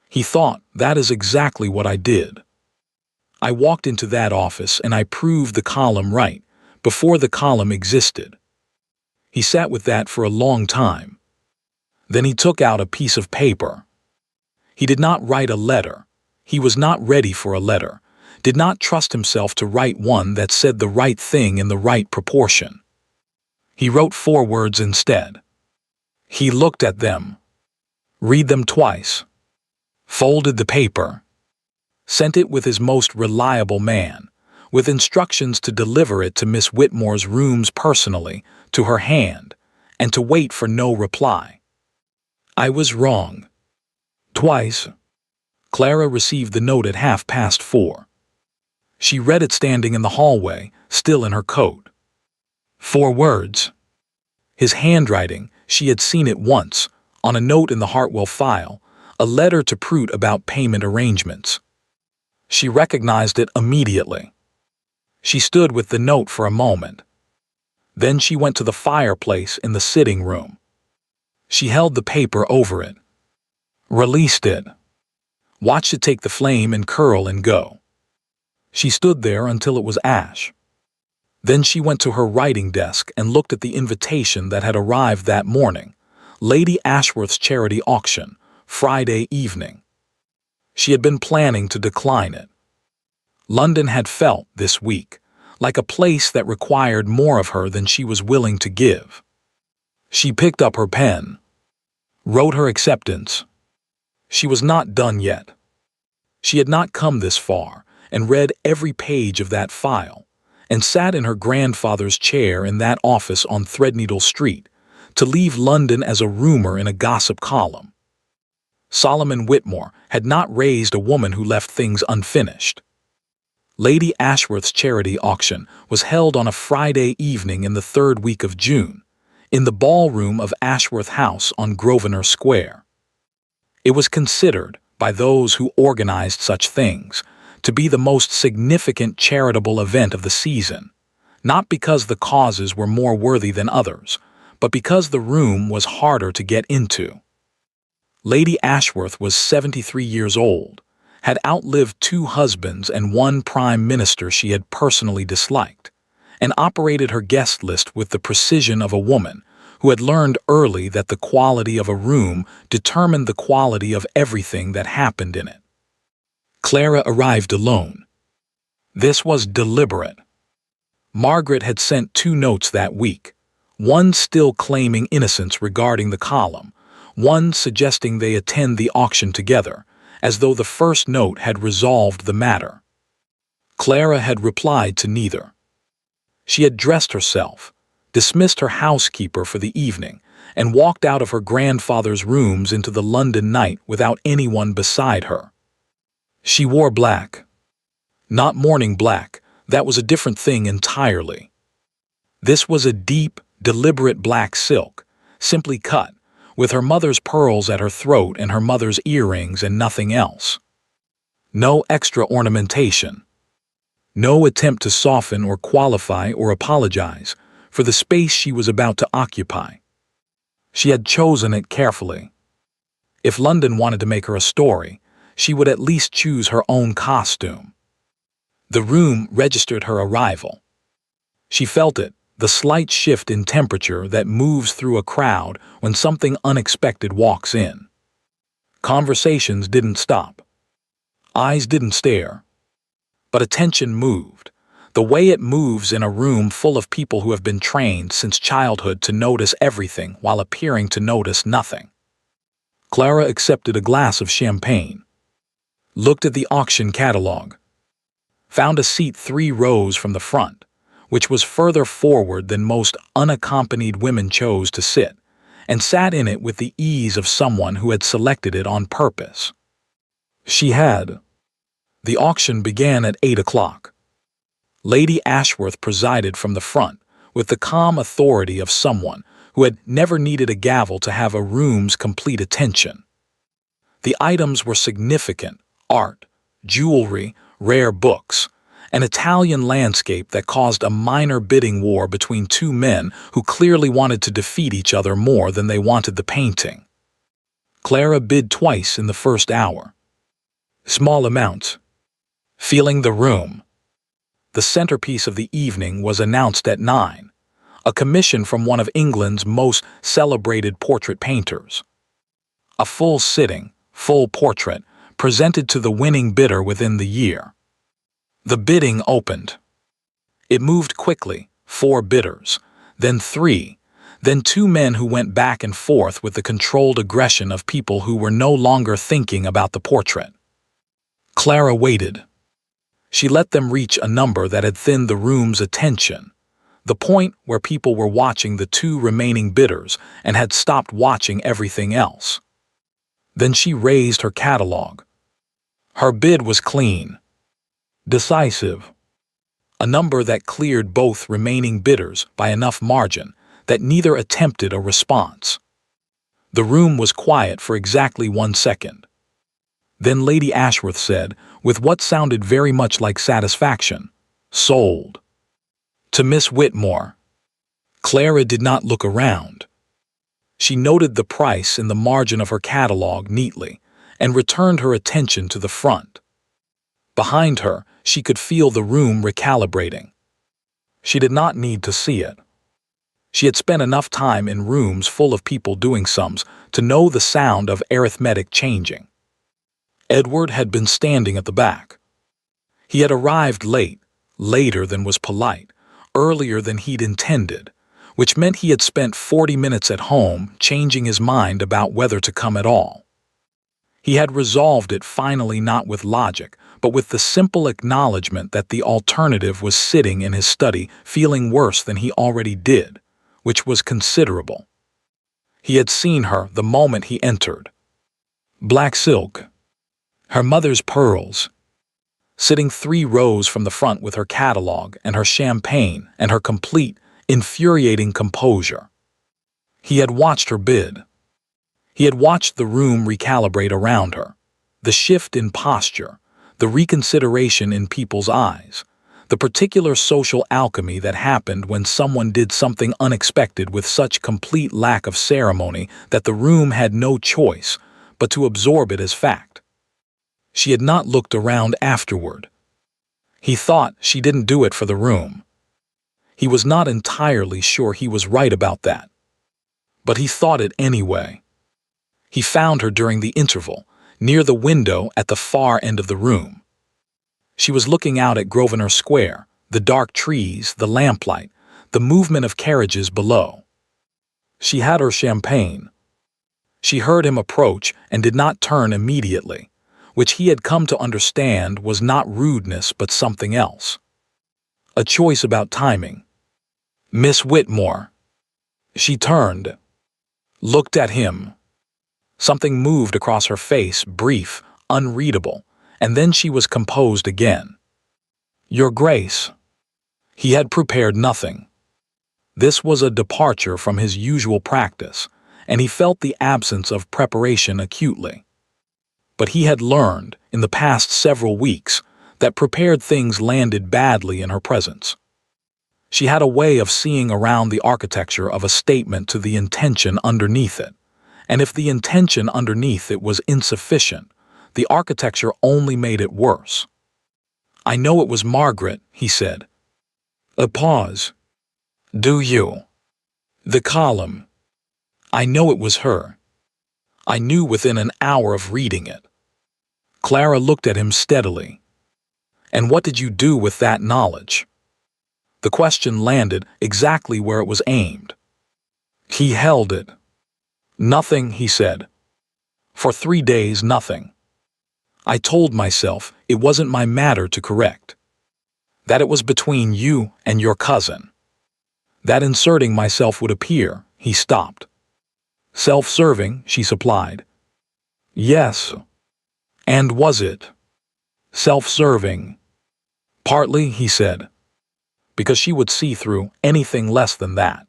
He thought, that is exactly what I did. I walked into that office and I proved the column right, before the column existed. He sat with that for a long time. Then he took out a piece of paper. He did not write a letter. He was not ready for a letter, did not trust himself to write one that said the right thing in the right proportion. He wrote 4 words instead. He looked at them, read them twice, folded the paper, sent it with his most reliable man, with instructions to deliver it to Miss Whitmore's rooms personally, to her hand, and to wait for no reply. I was wrong. Twice. Clara received the note at 4:30. She read it standing in the hallway, still in her coat. 4 words. His handwriting, she had seen it once, on a note in the Hartwell file, a letter to Prude about payment arrangements. She recognized it immediately. She stood with the note for a moment. Then she went to the fireplace in the sitting room. She held the paper over it, released it, watched it take the flame and curl and go. She stood there until it was ash. Then she went to her writing desk and looked at the invitation that had arrived that morning, Lady Ashworth's charity auction, Friday evening. She had been planning to decline it. London had felt, this week, like a place that required more of her than she was willing to give. She picked up her pen, wrote her acceptance. She was not done yet. She had not come this far and read every page of that file, and sat in her grandfather's chair in that office on Threadneedle Street, to leave London as a rumor in a gossip column. Solomon Whitmore had not raised a woman who left things unfinished. Lady Ashworth's charity auction was held on a Friday evening in the 3rd week of June, in the ballroom of Ashworth House on Grosvenor Square. It was considered, by those who organized such things, to be the most significant charitable event of the season, not because the causes were more worthy than others, but because the room was harder to get into. Lady Ashworth was 73 years old, had outlived 2 husbands and 1 prime minister she had personally disliked, and operated her guest list with the precision of a woman who had learned early that the quality of a room determined the quality of everything that happened in it. Clara arrived alone. This was deliberate. Margaret had sent 2 notes that week, one still claiming innocence regarding the column, one suggesting they attend the auction together, as though the first note had resolved the matter. Clara had replied to neither. She had dressed herself, dismissed her housekeeper for the evening, and walked out of her grandfather's rooms into the London night without anyone beside her. She wore black. Not morning black, that was a different thing entirely. This was a deep, deliberate black silk, simply cut, with her mother's pearls at her throat and her mother's earrings and nothing else. No extra ornamentation. No attempt to soften or qualify or apologize for the space she was about to occupy. She had chosen it carefully. If London wanted to make her a story, she would at least choose her own costume. The room registered her arrival. She felt it, the slight shift in temperature that moves through a crowd when something unexpected walks in. Conversations didn't stop. Eyes didn't stare. But attention moved, the way it moves in a room full of people who have been trained since childhood to notice everything while appearing to notice nothing. Clara accepted a glass of champagne, looked at the auction catalog, found a seat 3 rows from the front, which was further forward than most unaccompanied women chose to sit, and sat in it with the ease of someone who had selected it on purpose. She had. The auction began at 8 o'clock. Lady Ashworth presided from the front, with the calm authority of someone who had never needed a gavel to have a room's complete attention. The items were significant: art, jewelry, rare books, an Italian landscape that caused a minor bidding war between 2 men who clearly wanted to defeat each other more than they wanted the painting. Clara bid twice in the first hour. Small amounts. Feeling the room. The centerpiece of the evening was announced at 9, a commission from one of England's most celebrated portrait painters. A full sitting, full portrait, presented to the winning bidder within the year. The bidding opened. It moved quickly, 4 bidders, then 3, then 2 men who went back and forth with the controlled aggression of people who were no longer thinking about the portrait. Clara waited. She let them reach a number that had thinned the room's attention, the point where people were watching the 2 remaining bidders and had stopped watching everything else. Then she raised her catalog. Her bid was clean, decisive, a number that cleared both remaining bidders by enough margin that neither attempted a response. The room was quiet for exactly 1 second. Then Lady Ashworth said, with what sounded very much like satisfaction, "Sold." To Miss Whitmore. Clara did not look around. She noted the price in the margin of her catalog neatly and returned her attention to the front. Behind her, she could feel the room recalibrating. She did not need to see it. She had spent enough time in rooms full of people doing sums to know the sound of arithmetic changing. Edward had been standing at the back. He had arrived late, later than was polite, earlier than he'd intended, which meant he had spent 40 minutes at home changing his mind about whether to come at all. He had resolved it finally not with logic, but with the simple acknowledgement that the alternative was sitting in his study feeling worse than he already did, which was considerable. He had seen her the moment he entered. Black silk. Her mother's pearls. Sitting 3 rows from the front with her catalog and her champagne and her complete, infuriating composure. He had watched her bid. He had watched the room recalibrate around her, the shift in posture, the reconsideration in people's eyes, the particular social alchemy that happened when someone did something unexpected with such complete lack of ceremony that the room had no choice but to absorb it as fact. She had not looked around afterward. He thought she didn't do it for the room. He was not entirely sure he was right about that. But he thought it anyway. He found her during the interval, near the window at the far end of the room. She was looking out at Grosvenor Square, the dark trees, the lamplight, the movement of carriages below. She had her champagne. She heard him approach and did not turn immediately, which he had come to understand was not rudeness but something else. A choice about timing. "Miss Whitmore." She turned, looked at him. Something moved across her face, brief, unreadable, and then she was composed again. "Your Grace." He had prepared nothing. This was a departure from his usual practice, and he felt the absence of preparation acutely. But he had learned, in the past several weeks, that prepared things landed badly in her presence. She had a way of seeing around the architecture of a statement to the intention underneath it, and if the intention underneath it was insufficient, the architecture only made it worse. "I know it was Margaret," he said. A pause. "Do you?" "The column. I know it was her. I knew within an hour of reading it." Clara looked at him steadily. "And what did you do with that knowledge?" The question landed exactly where it was aimed. He held it. "Nothing," he said. "For 3 days, nothing. I told myself it wasn't my matter to correct. That it was between you and your cousin. That inserting myself would appear." He stopped. "Self-serving," she supplied. "Yes." "And was it?" "Self-serving." "Partly," he said, "because she would see through anything less than that.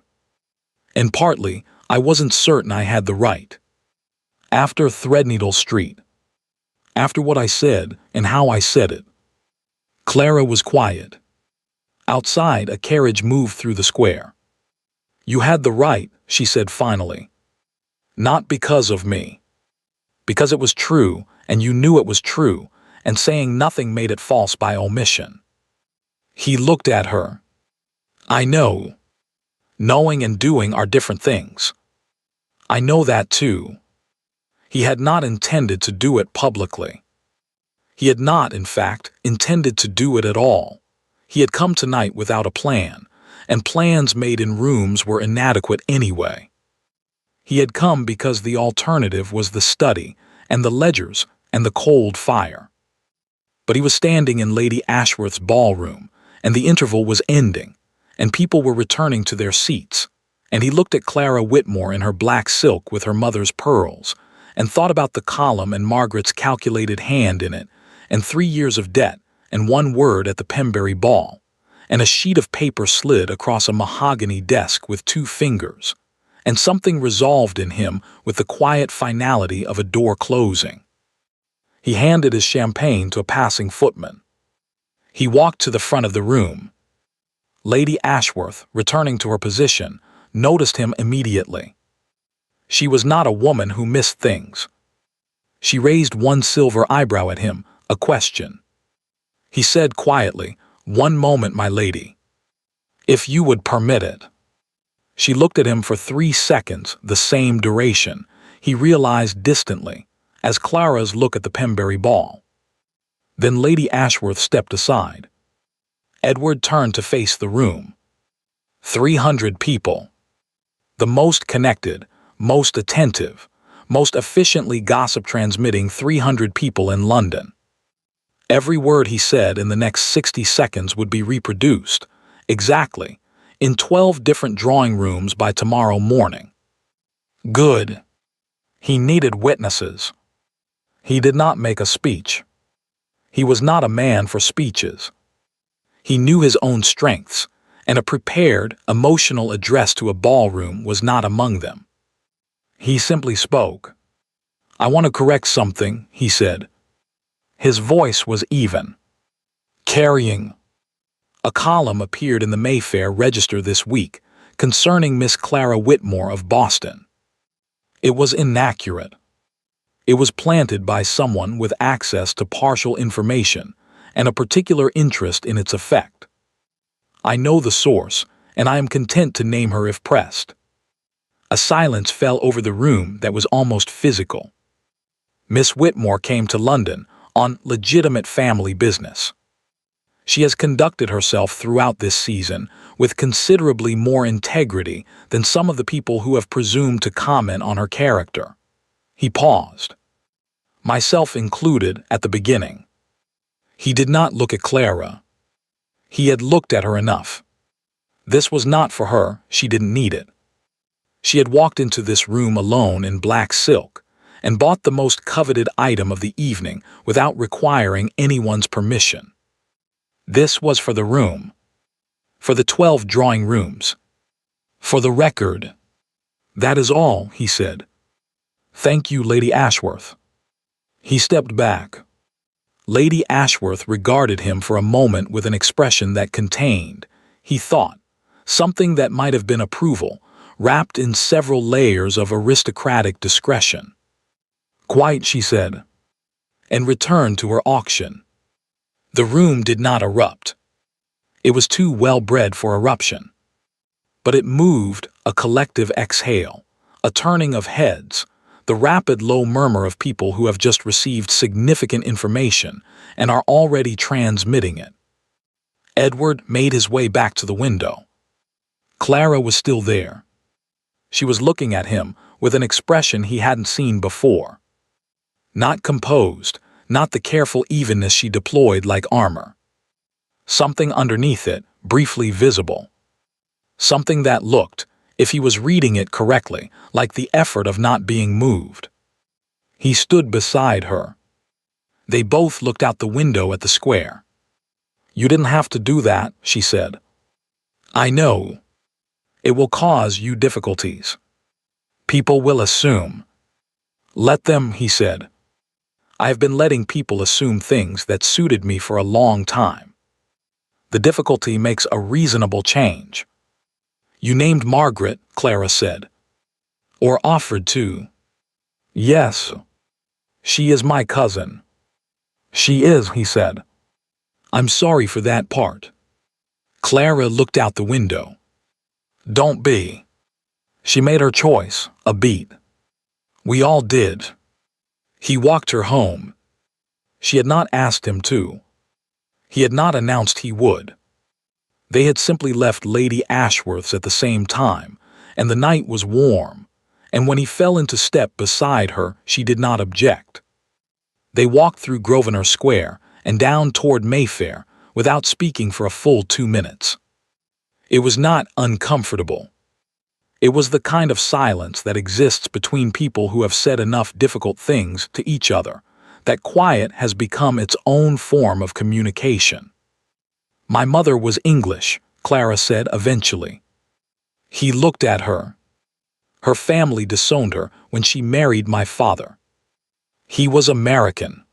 And partly, I wasn't certain I had the right. After Threadneedle Street. After what I said and how I said it." Clara was quiet. Outside, a carriage moved through the square. "You had the right," she said finally. "Not because of me. Because it was true, and you knew it was true, and saying nothing made it false by omission." He looked at her. "I know. Knowing and doing are different things. I know that too." He had not intended to do it publicly. He had not, in fact, intended to do it at all. He had come tonight without a plan, and plans made in rooms were inadequate anyway. He had come because the alternative was the study, and the ledgers, and the cold fire. But he was standing in Lady Ashworth's ballroom, and the interval was ending, and people were returning to their seats, and he looked at Clara Whitmore in her black silk with her mother's pearls, and thought about the column and Margaret's calculated hand in it, and 3 years of debt, and 1 word at the Pembury ball, and a sheet of paper slid across a mahogany desk with 2 fingers, and something resolved in him with the quiet finality of a door closing. He handed his champagne to a passing footman. He walked to the front of the room. Lady Ashworth, returning to her position, noticed him immediately. She was not a woman who missed things. She raised 1 silver eyebrow at him, a question. He said quietly, "1 moment, my lady. If you would permit it." She looked at him for 3 seconds, the same duration, he realized distantly, as Clara's look at the Pembury ball. Then Lady Ashworth stepped aside. Edward turned to face the room. 300 people. The most connected, most attentive, most efficiently gossip-transmitting 300 people in London. Every word he said in the next 60 seconds would be reproduced, exactly, in 12 different drawing rooms by tomorrow morning. Good. He needed witnesses. He did not make a speech. He was not a man for speeches. He knew his own strengths, and a prepared, emotional address to a ballroom was not among them. He simply spoke. "I want to correct something," he said. His voice was even. "Carrying." A column appeared in the Mayfair Register this week concerning Miss Clara Whitmore of Boston. It was inaccurate. It was planted by someone with access to partial information and a particular interest in its effect. I know the source, and I am content to name her if pressed. A silence fell over the room that was almost physical. Miss Whitmore came to London on legitimate family business. She has conducted herself throughout this season with considerably more integrity than some of the people who have presumed to comment on her character. He paused. myself included at the beginning. He did not look at Clara. He had looked at her enough. This was not for her, she didn't need it. She had walked into this room alone in black silk and bought the most coveted item of the evening without requiring anyone's permission. This was for the room. For the 12 drawing rooms. For the record. That is all, he said. Thank you, Lady Ashworth. He stepped back. Lady Ashworth regarded him for a moment with an expression that contained, he thought, something that might have been approval, wrapped in several layers of aristocratic discretion. Quite, she said, and returned to her auction. The room did not erupt. It was too well-bred for eruption. But it moved, a collective exhale, a turning of heads, the rapid low murmur of people who have just received significant information and are already transmitting it. Edward made his way back to the window. Clara was still there. She was looking at him with an expression he hadn't seen before. Not composed, not the careful evenness she deployed like armor. Something underneath it, briefly visible. Something that looked, if he was reading it correctly, like the effort of not being moved. He stood beside her. They both looked out the window at the square. You didn't have to do that, she said. I know. It will cause you difficulties. People will assume. Let them, he said. I have been letting people assume things that suited me for a long time. The difficulty makes a reasonable change. You named Margaret, Clara said. Or offered to. Yes. She is my cousin. She is, he said. I'm sorry for that part. Clara looked out the window. Don't be. She made her choice, a beat. We all did. He walked her home. She had not asked him to. He had not announced he would. They had simply left Lady Ashworth's at the same time, and the night was warm, and when he fell into step beside her, she did not object. They walked through Grosvenor Square and down toward Mayfair without speaking for a full 2 minutes. It was not uncomfortable. It was the kind of silence that exists between people who have said enough difficult things to each other, that quiet has become its own form of communication. My mother was English, Clara said eventually. He looked at her. Her family disowned her when she married my father. He was American.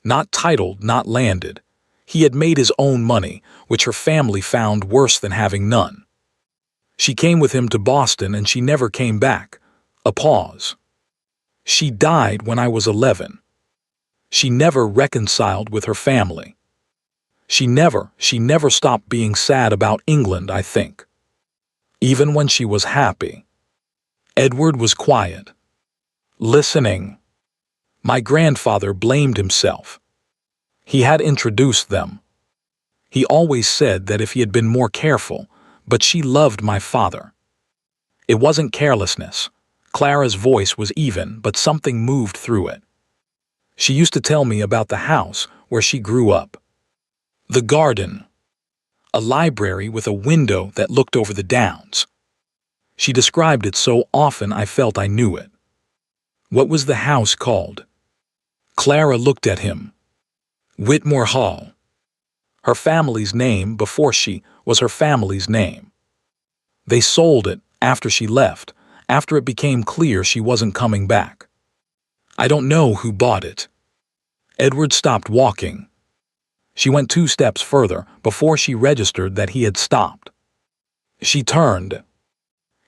Not titled, not landed. He had made his own money, which her family found worse than having none. She came with him to Boston and she never came back. A pause. She died when I was 11. She never reconciled with her family. She never stopped being sad about England, I think. Even when she was happy. Edward was quiet. Listening. My grandfather blamed himself. He had introduced them. He always said that if he had been more careful, but she loved my father. It wasn't carelessness. Clara's voice was even, but something moved through it. She used to tell me about the house where she grew up. The garden. A library with a window that looked over the downs. She described it so often I felt I knew it. What was the house called? Clara looked at him. Whitmore Hall. Her family's name before she was her family's name. They sold it after she left, after it became clear she wasn't coming back. I don't know who bought it. Edward stopped walking. She went 2 steps further before she registered that he had stopped. She turned.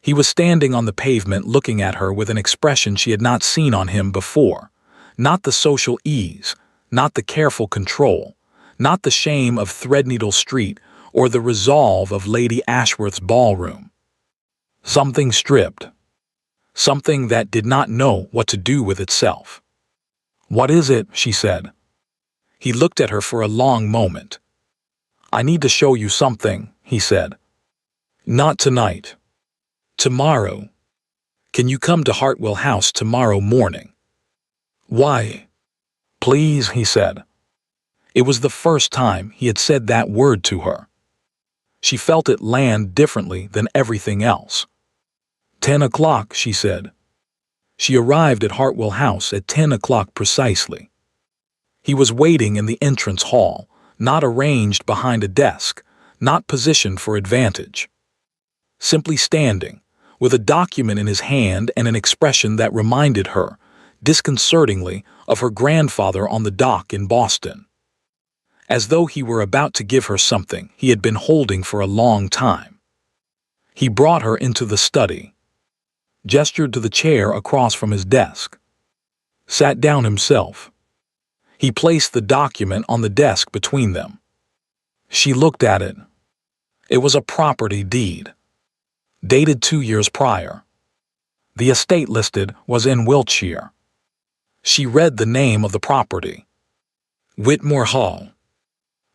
He was standing on the pavement looking at her with an expression she had not seen on him before. Not the social ease, not the careful control, not the shame of Threadneedle Street or the resolve of Lady Ashworth's ballroom. Something stripped. Something that did not know what to do with itself. What is it? She said. He looked at her for a long moment. I need to show you something, he said. Not tonight. Tomorrow. Can you come to Hartwell House tomorrow morning? Why? Please, he said. It was the first time he had said that word to her. She felt it land differently than everything else. 10 o'clock, she said. She arrived at Hartwell House at 10 o'clock precisely. He was waiting in the entrance hall, not arranged behind a desk, not positioned for advantage. Simply standing, with a document in his hand and an expression that reminded her, disconcertingly, of her grandfather on the dock in Boston. As though he were about to give her something he had been holding for a long time. He brought her into the study, gestured to the chair across from his desk, sat down himself. He placed the document on the desk between them. She looked at it. It was a property deed, dated 2 years prior. The estate listed was in Wiltshire. She read the name of the property, Whitmore Hall.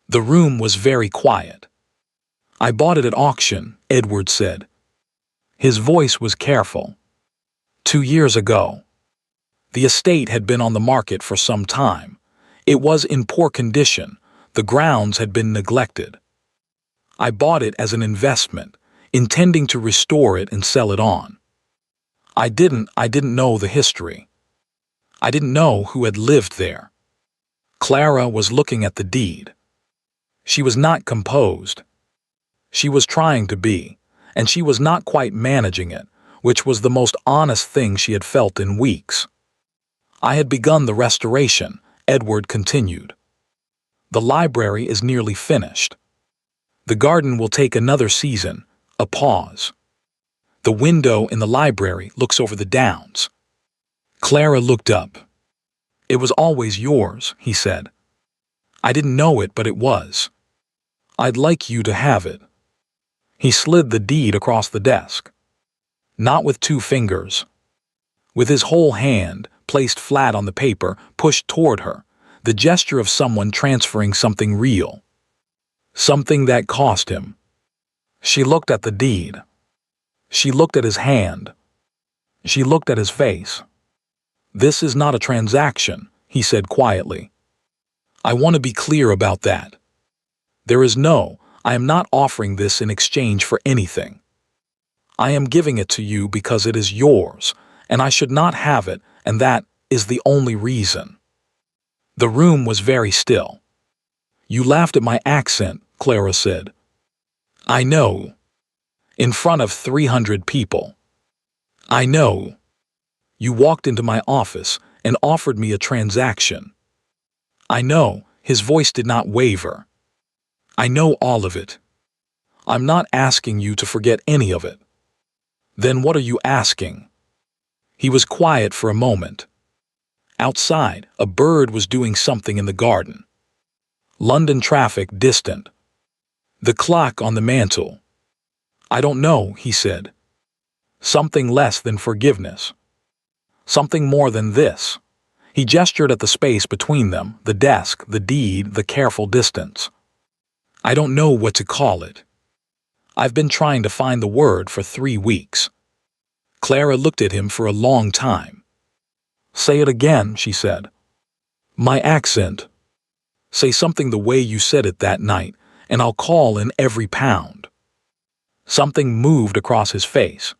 The room was very quiet. I bought it at auction, Edward said. His voice was careful. 2 years ago. The estate had been on the market for some time. It was in poor condition. The grounds had been neglected. I bought it as an investment, intending to restore it and sell it on. I didn't know the history. I didn't know who had lived there. Clara was looking at the deed. She was not composed. She was trying to be, and she was not quite managing it, which was the most honest thing she had felt in weeks. I had begun the restoration, Edward continued. The library is nearly finished. The garden will take another season, a pause. The window in the library looks over the downs. Clara looked up. It was always yours, he said. I didn't know it, but it was. I'd like you to have it. He slid the deed across the desk. Not with 2 fingers. With his whole hand, placed flat on the paper, pushed toward her, the gesture of someone transferring something real. Something that cost him. She looked at the deed. She looked at his hand. She looked at his face. This is not a transaction, he said quietly. I want to be clear about that. I am not offering this in exchange for anything. I am giving it to you because it is yours, and I should not have it, and that is the only reason. The room was very still. You laughed at my accent, Clara said. I know. In front of 300 people. I know. You walked into my office and offered me a transaction. I know, his voice did not waver. I know all of it. I'm not asking you to forget any of it. Then what are you asking? He was quiet for a moment. Outside, a bird was doing something in the garden. London traffic distant. The clock on the mantel. I don't know, he said. Something less than forgiveness. Something more than this. He gestured at the space between them, the desk, the deed, the careful distance. I don't know what to call it. I've been trying to find the word for 3 weeks. Clara looked at him for a long time. Say it again, she said. My accent. Say something the way you said it that night, and I'll call in every pound. Something moved across his face.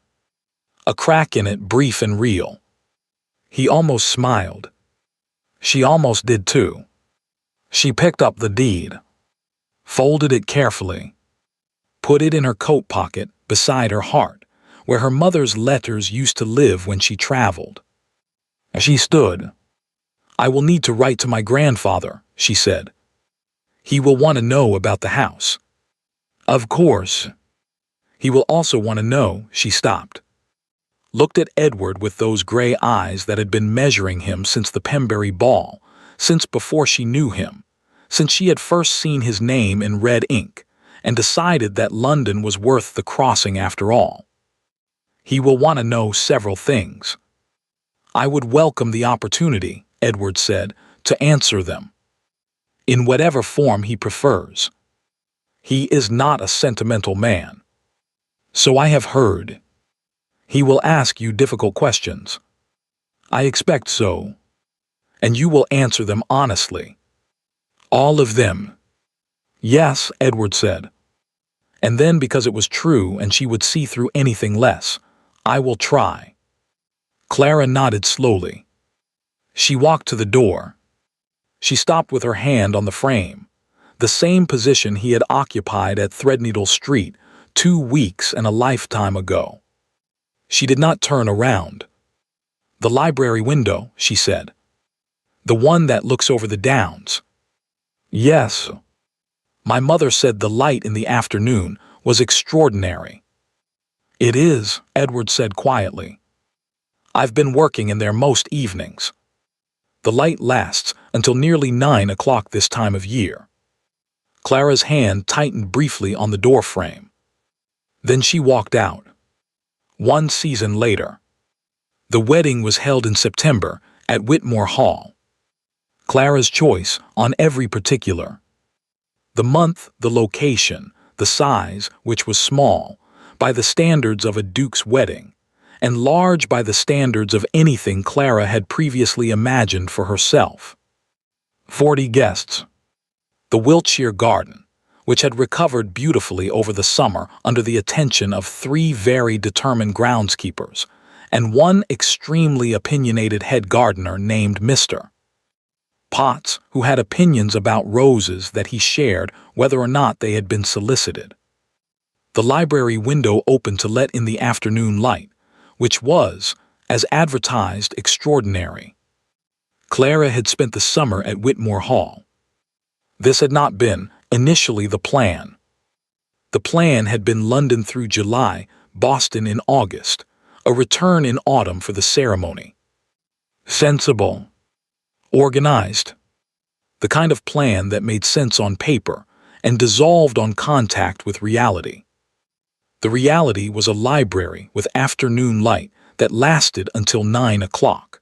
A crack in it, brief and real. He almost smiled. She almost did too. She picked up the deed. Folded it carefully. Put it in her coat pocket beside her heart, where her mother's letters used to live when she traveled. She stood. I will need to write to my grandfather, she said. He will want to know about the house. Of course. He will also want to know, she stopped. Looked at Edward with those gray eyes that had been measuring him since the Pembury ball, since before she knew him, since she had first seen his name in red ink, and decided that London was worth the crossing after all. He will want to know several things. I would welcome the opportunity, Edward said, to answer them. In whatever form he prefers. He is not a sentimental man. So I have heard. He will ask you difficult questions. I expect so. And you will answer them honestly. All of them. Yes, Edward said. And then, because it was true and she would see through anything less, I will try. Clara nodded slowly. She walked to the door. She stopped with her hand on the frame, the same position he had occupied at Threadneedle Street 2 weeks and a lifetime ago. She did not turn around. The library window, she said. The one that looks over the downs. Yes. My mother said the light in the afternoon was extraordinary. It is, Edward said quietly. I've been working in there most evenings. The light lasts until nearly 9 o'clock this time of year. Clara's hand tightened briefly on the door frame. Then she walked out. 1 season later. The wedding was held in September at Whitmore Hall. Clara's choice on every particular. The month, the location, the size, which was small, by the standards of a duke's wedding, and large by the standards of anything Clara had previously imagined for herself. 40 guests. The Wiltshire Garden, which had recovered beautifully over the summer under the attention of 3 very determined groundskeepers, and 1 extremely opinionated head gardener named Mr. Potts, who had opinions about roses that he shared whether or not they had been solicited. The library window opened to let in the afternoon light, which was, as advertised, extraordinary. Clara had spent the summer at Whitmore Hall. This had not been, initially, the plan. The plan had been London through July, Boston in August, a return in autumn for the ceremony. Sensible. Organized. The kind of plan that made sense on paper and dissolved on contact with reality. The reality was a library with afternoon light that lasted until 9 o'clock.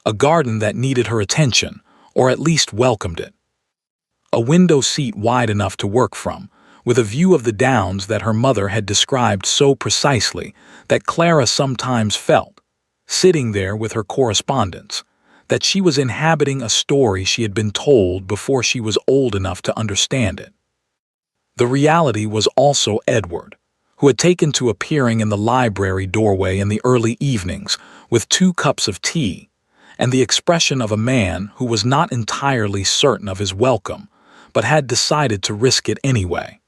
A garden that needed her attention, or at least welcomed it. A window seat wide enough to work from, with a view of the downs that her mother had described so precisely that Clara sometimes felt, sitting there with her correspondence, that she was inhabiting a story she had been told before she was old enough to understand it. The reality was also Edward, who had taken to appearing in the library doorway in the early evenings with 2 cups of tea, and the expression of a man who was not entirely certain of his welcome, but had decided to risk it anyway.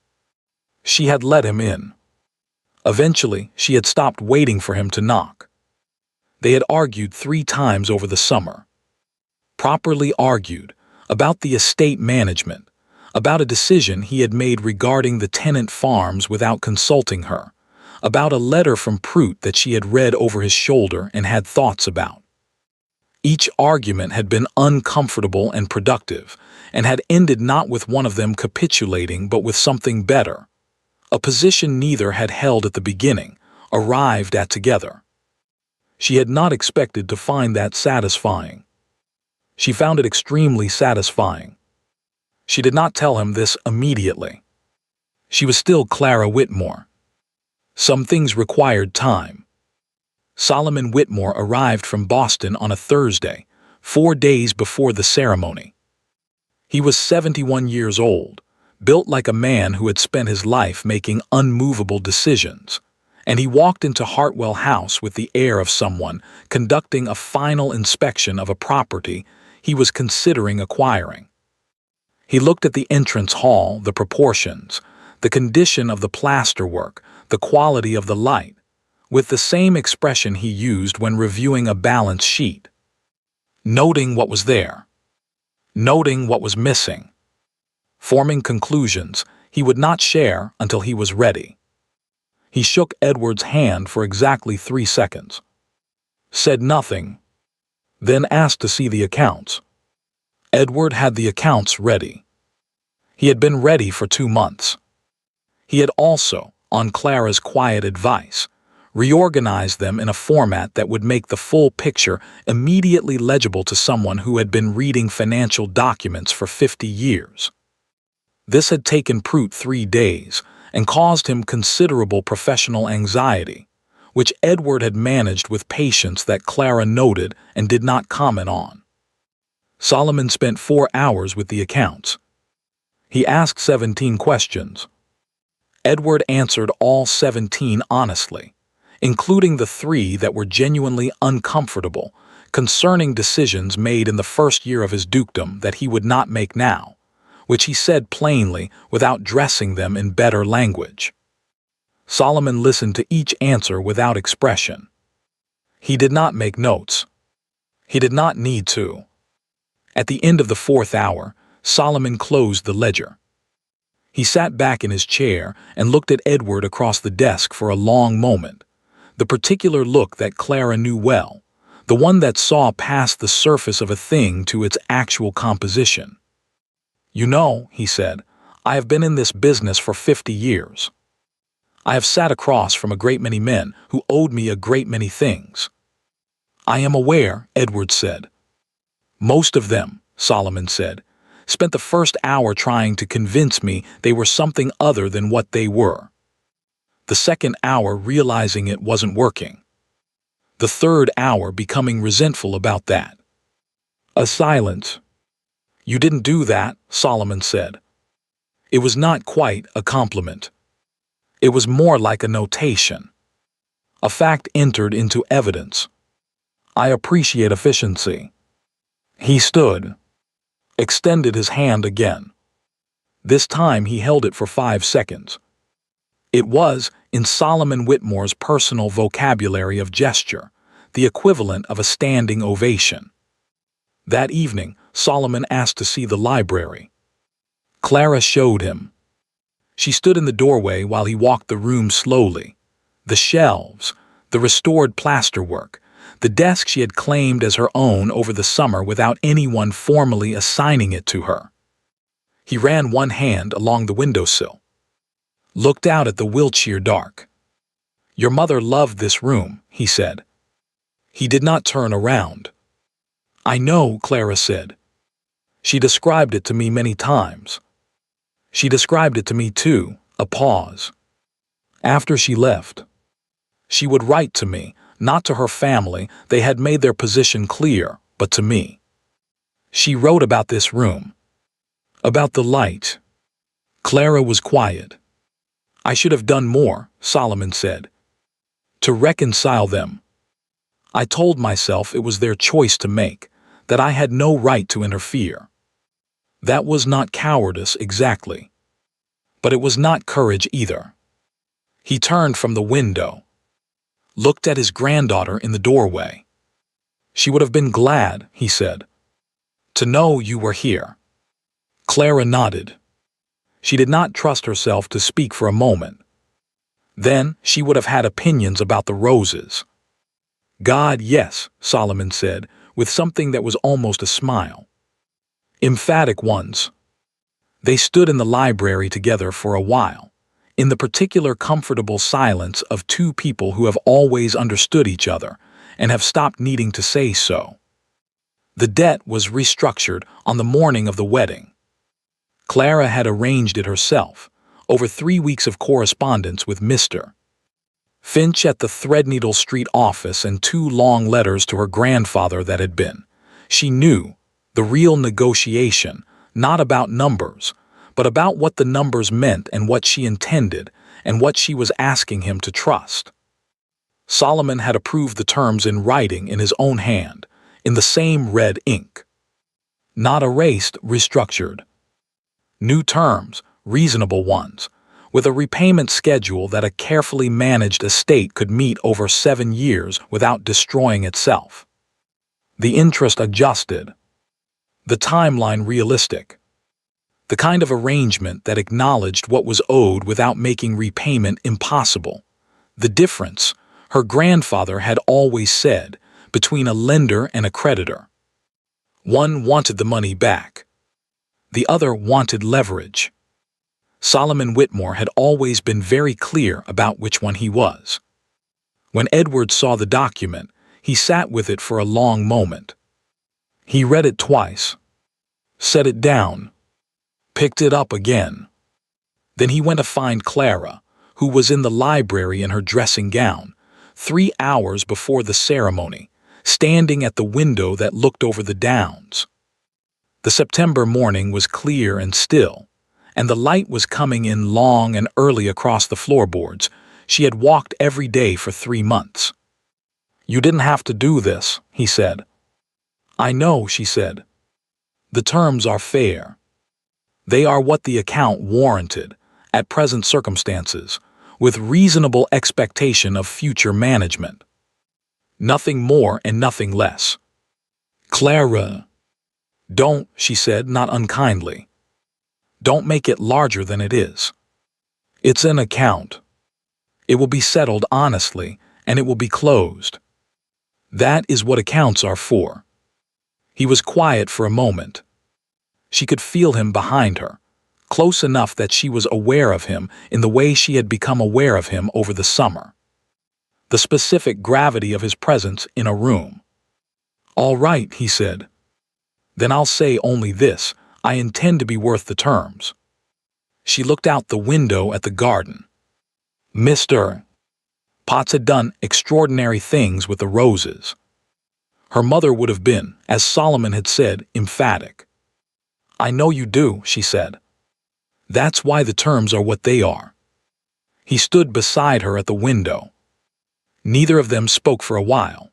She had let him in. Eventually, she had stopped waiting for him to knock. They had argued 3 times over the summer. Properly argued, about the estate management, about a decision he had made regarding the tenant farms without consulting her, about a letter from Prout that she had read over his shoulder and had thoughts about. Each argument had been uncomfortable and productive, and had ended not with one of them capitulating but with something better, a position neither had held at the beginning, arrived at together. She had not expected to find that satisfying. She found it extremely satisfying. She did not tell him this immediately. She was still Clara Whitmore. Some things required time. Solomon Whitmore arrived from Boston on a Thursday, 4 days before the ceremony. He was 71 years old, built like a man who had spent his life making unmovable decisions, and he walked into Hartwell House with the air of someone conducting a final inspection of a property he was considering acquiring. He looked at the entrance hall, the proportions, the condition of the plasterwork, the quality of the light, with the same expression he used when reviewing a balance sheet. Noting what was there. Noting what was missing. Forming conclusions he would not share until he was ready. He shook Edward's hand for exactly 3 seconds. Said nothing. Then asked to see the accounts. Edward had the accounts ready. He had been ready for 2 months. He had also, on Clara's quiet advice, reorganized them in a format that would make the full picture immediately legible to someone who had been reading financial documents for 50 years. This had taken Prout 3 days and caused him considerable professional anxiety, which Edward had managed with patience that Clara noted and did not comment on. Solomon spent 4 hours with the accounts. He asked 17 questions. Edward answered all 17 honestly, including the 3 that were genuinely uncomfortable concerning decisions made in the first year of his dukedom that he would not make now, which he said plainly without dressing them in better language. Solomon listened to each answer without expression. He did not make notes. He did not need to. At the end of the 4th hour, Solomon closed the ledger. He sat back in his chair and looked at Edward across the desk for a long moment, the particular look that Clara knew well, the one that saw past the surface of a thing to its actual composition. "You know," he said, "I have been in this business for 50 years. I have sat across from a great many men who owed me a great many things." "I am aware," Edward said. "Most of them," Solomon said, "spent the first hour trying to convince me they were something other than what they were. The second hour realizing it wasn't working. The third hour becoming resentful about that." A silence. "You didn't do that," Solomon said. It was not quite a compliment. It was more like a notation. A fact entered into evidence. "I appreciate efficiency." He stood, extended his hand again. This time he held it for 5 seconds. It was, in Solomon Whitmore's personal vocabulary of gesture, the equivalent of a standing ovation. That evening, Solomon asked to see the library. Clara showed him. She stood in the doorway while he walked the room slowly. The shelves, the restored plasterwork, the desk she had claimed as her own over the summer without anyone formally assigning it to her. He ran one hand along the windowsill, looked out at the Wiltshire dark. "Your mother loved this room," he said. He did not turn around. "I know," Clara said. "She described it to me many times." "She described it to me too." A pause. "After she left. She would write to me, not to her family, they had made their position clear, but to me. She wrote about this room. About the light." Clara was quiet. "I should have done more," Solomon said. "To reconcile them. I told myself it was their choice to make, that I had no right to interfere. That was not cowardice exactly. But it was not courage either." He turned from the window, looked at his granddaughter in the doorway. "She would have been glad," he said, "to know you were here." Clara nodded. She did not trust herself to speak for a moment. Then she would have had opinions about the roses. "God, yes," Solomon said, with something that was almost a smile. "Emphatic ones." They stood in the library together for a while, in the particular comfortable silence of 2 people who have always understood each other and have stopped needing to say so. The debt was restructured on the morning of the wedding. Clara had arranged it herself, over 3 weeks of correspondence with Mr. Finch at the Threadneedle Street office and 2 long letters to her grandfather that had been, she knew, the real negotiation, not about numbers, but about what the numbers meant and what she intended and what she was asking him to trust. Solomon had approved the terms in writing in his own hand, in the same red ink. Not erased, restructured. New terms, reasonable ones, with a repayment schedule that a carefully managed estate could meet over 7 years without destroying itself. The interest adjusted. The timeline realistic. The kind of arrangement that acknowledged what was owed without making repayment impossible. The difference, her grandfather had always said, between a lender and a creditor. One wanted the money back. The other wanted leverage. Solomon Whitmore had always been very clear about which one he was. When Edward saw the document, he sat with it for a long moment. He read it twice, set it down, picked it up again. Then he went to find Clara, who was in the library in her dressing gown, 3 hours before the ceremony, standing at the window that looked over the downs. The September morning was clear and still, and the light was coming in long and early across the floorboards. She had walked every day for 3 months. "You didn't have to do this," he said. "I know," she said. "The terms are fair. They are what the account warranted, at present circumstances, with reasonable expectation of future management. Nothing more and nothing less." "Clara." "Don't," she said, not unkindly. "Don't make it larger than it is. It's an account. It will be settled honestly, and it will be closed. That is what accounts are for." He was quiet for a moment. She could feel him behind her, close enough that she was aware of him in the way she had become aware of him over the summer. The specific gravity of his presence in a room. "All right," he said. "Then I'll say only this: I intend to be worth the terms." She looked out the window at the garden. Mr. Potts had done extraordinary things with the roses. Her mother would have been, as Solomon had said, emphatic. "I know you do," she said. "That's why the terms are what they are." He stood beside her at the window. Neither of them spoke for a while.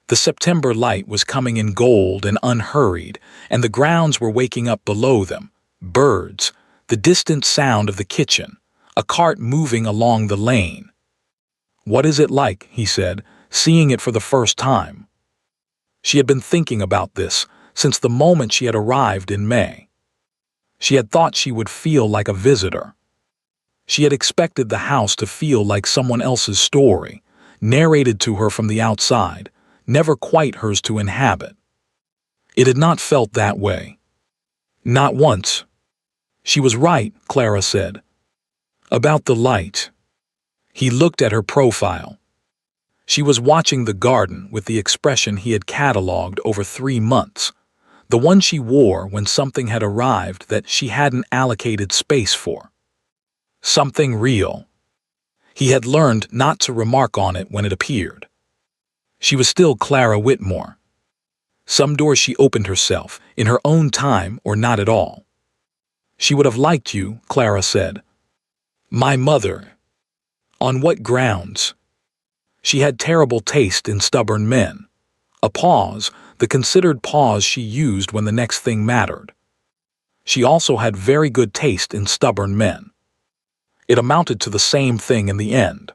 The September light was coming in gold and unhurried, and the grounds were waking up below them. Birds, the distant sound of the kitchen, a cart moving along the lane. "What is it like?" he said, seeing it for the first time. She had been thinking about this since the moment she had arrived in May. She had thought she would feel like a visitor. She had expected the house to feel like someone else's story, narrated to her from the outside, never quite hers to inhabit. It had not felt that way. Not once. She was right, Clara said. About the light. He looked at her profile. She was watching the garden with the expression he had catalogued over 3 months, the one she wore when something had arrived that she hadn't allocated space for. Something real. He had learned not to remark on it when it appeared. She was still Clara Whitmore. Some doors she opened herself, in her own time or not at all. "She would have liked you," Clara said. "My mother." "On what grounds?" "She had terrible taste in stubborn men." A pause, the considered pause she used when the next thing mattered. "She also had very good taste in stubborn men." It amounted to the same thing in the end.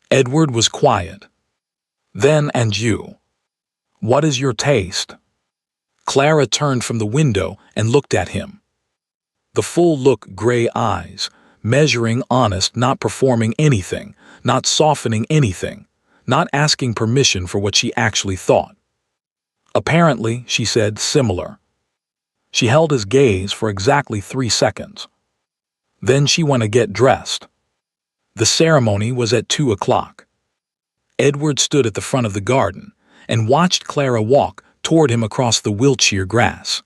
Edward was quiet. "Then, and you? What is your taste?" Clara turned from the window and looked at him. The full look, gray eyes, measuring, honest, not performing anything, not softening anything, not asking permission for what she actually thought. "Apparently," she said, "similar." She held his gaze for exactly 3 seconds. Then she went to get dressed. The ceremony was at 2 o'clock. Edward stood at the front of the garden and watched Clara walk toward him across the Wiltshire grass.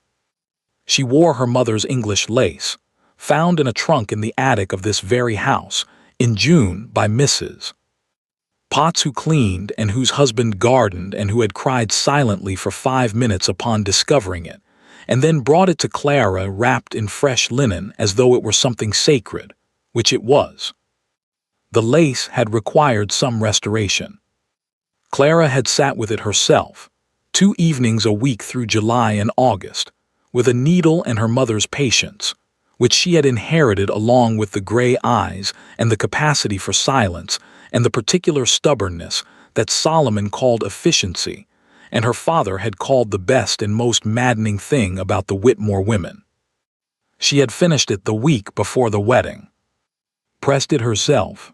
She wore her mother's English lace, found in a trunk in the attic of this very house, in June by Mrs. Potts, who cleaned and whose husband gardened and who had cried silently for 5 minutes upon discovering it, and then brought it to Clara wrapped in fresh linen as though it were something sacred, which it was. The lace had required some restoration. Clara had sat with it herself, 2 evenings a week through July and August, with a needle and her mother's patience, which she had inherited along with the gray eyes and the capacity for silence and the particular stubbornness that Solomon called efficiency, and her father had called the best and most maddening thing about the Whitmore women. She had finished it the week before the wedding. Pressed it herself.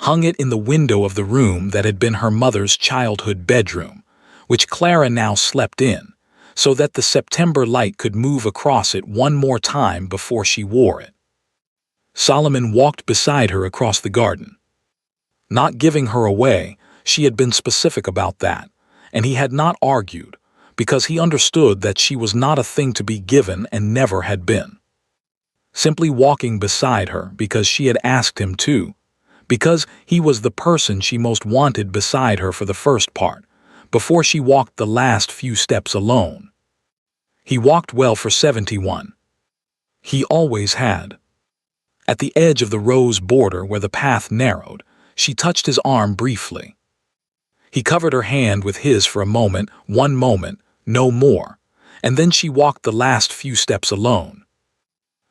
Hung it in the window of the room that had been her mother's childhood bedroom, which Clara now slept in, so that the September light could move across it one more time before she wore it. Solomon walked beside her across the garden. Not giving her away, she had been specific about that, and he had not argued, because he understood that she was not a thing to be given and never had been. Simply walking beside her because she had asked him to, because he was the person she most wanted beside her for the first part, before she walked the last few steps alone. He walked well for 71. He always had. At the edge of the rose border where the path narrowed, she touched his arm briefly. He covered her hand with his for a moment, one moment, no more, and then she walked the last few steps alone.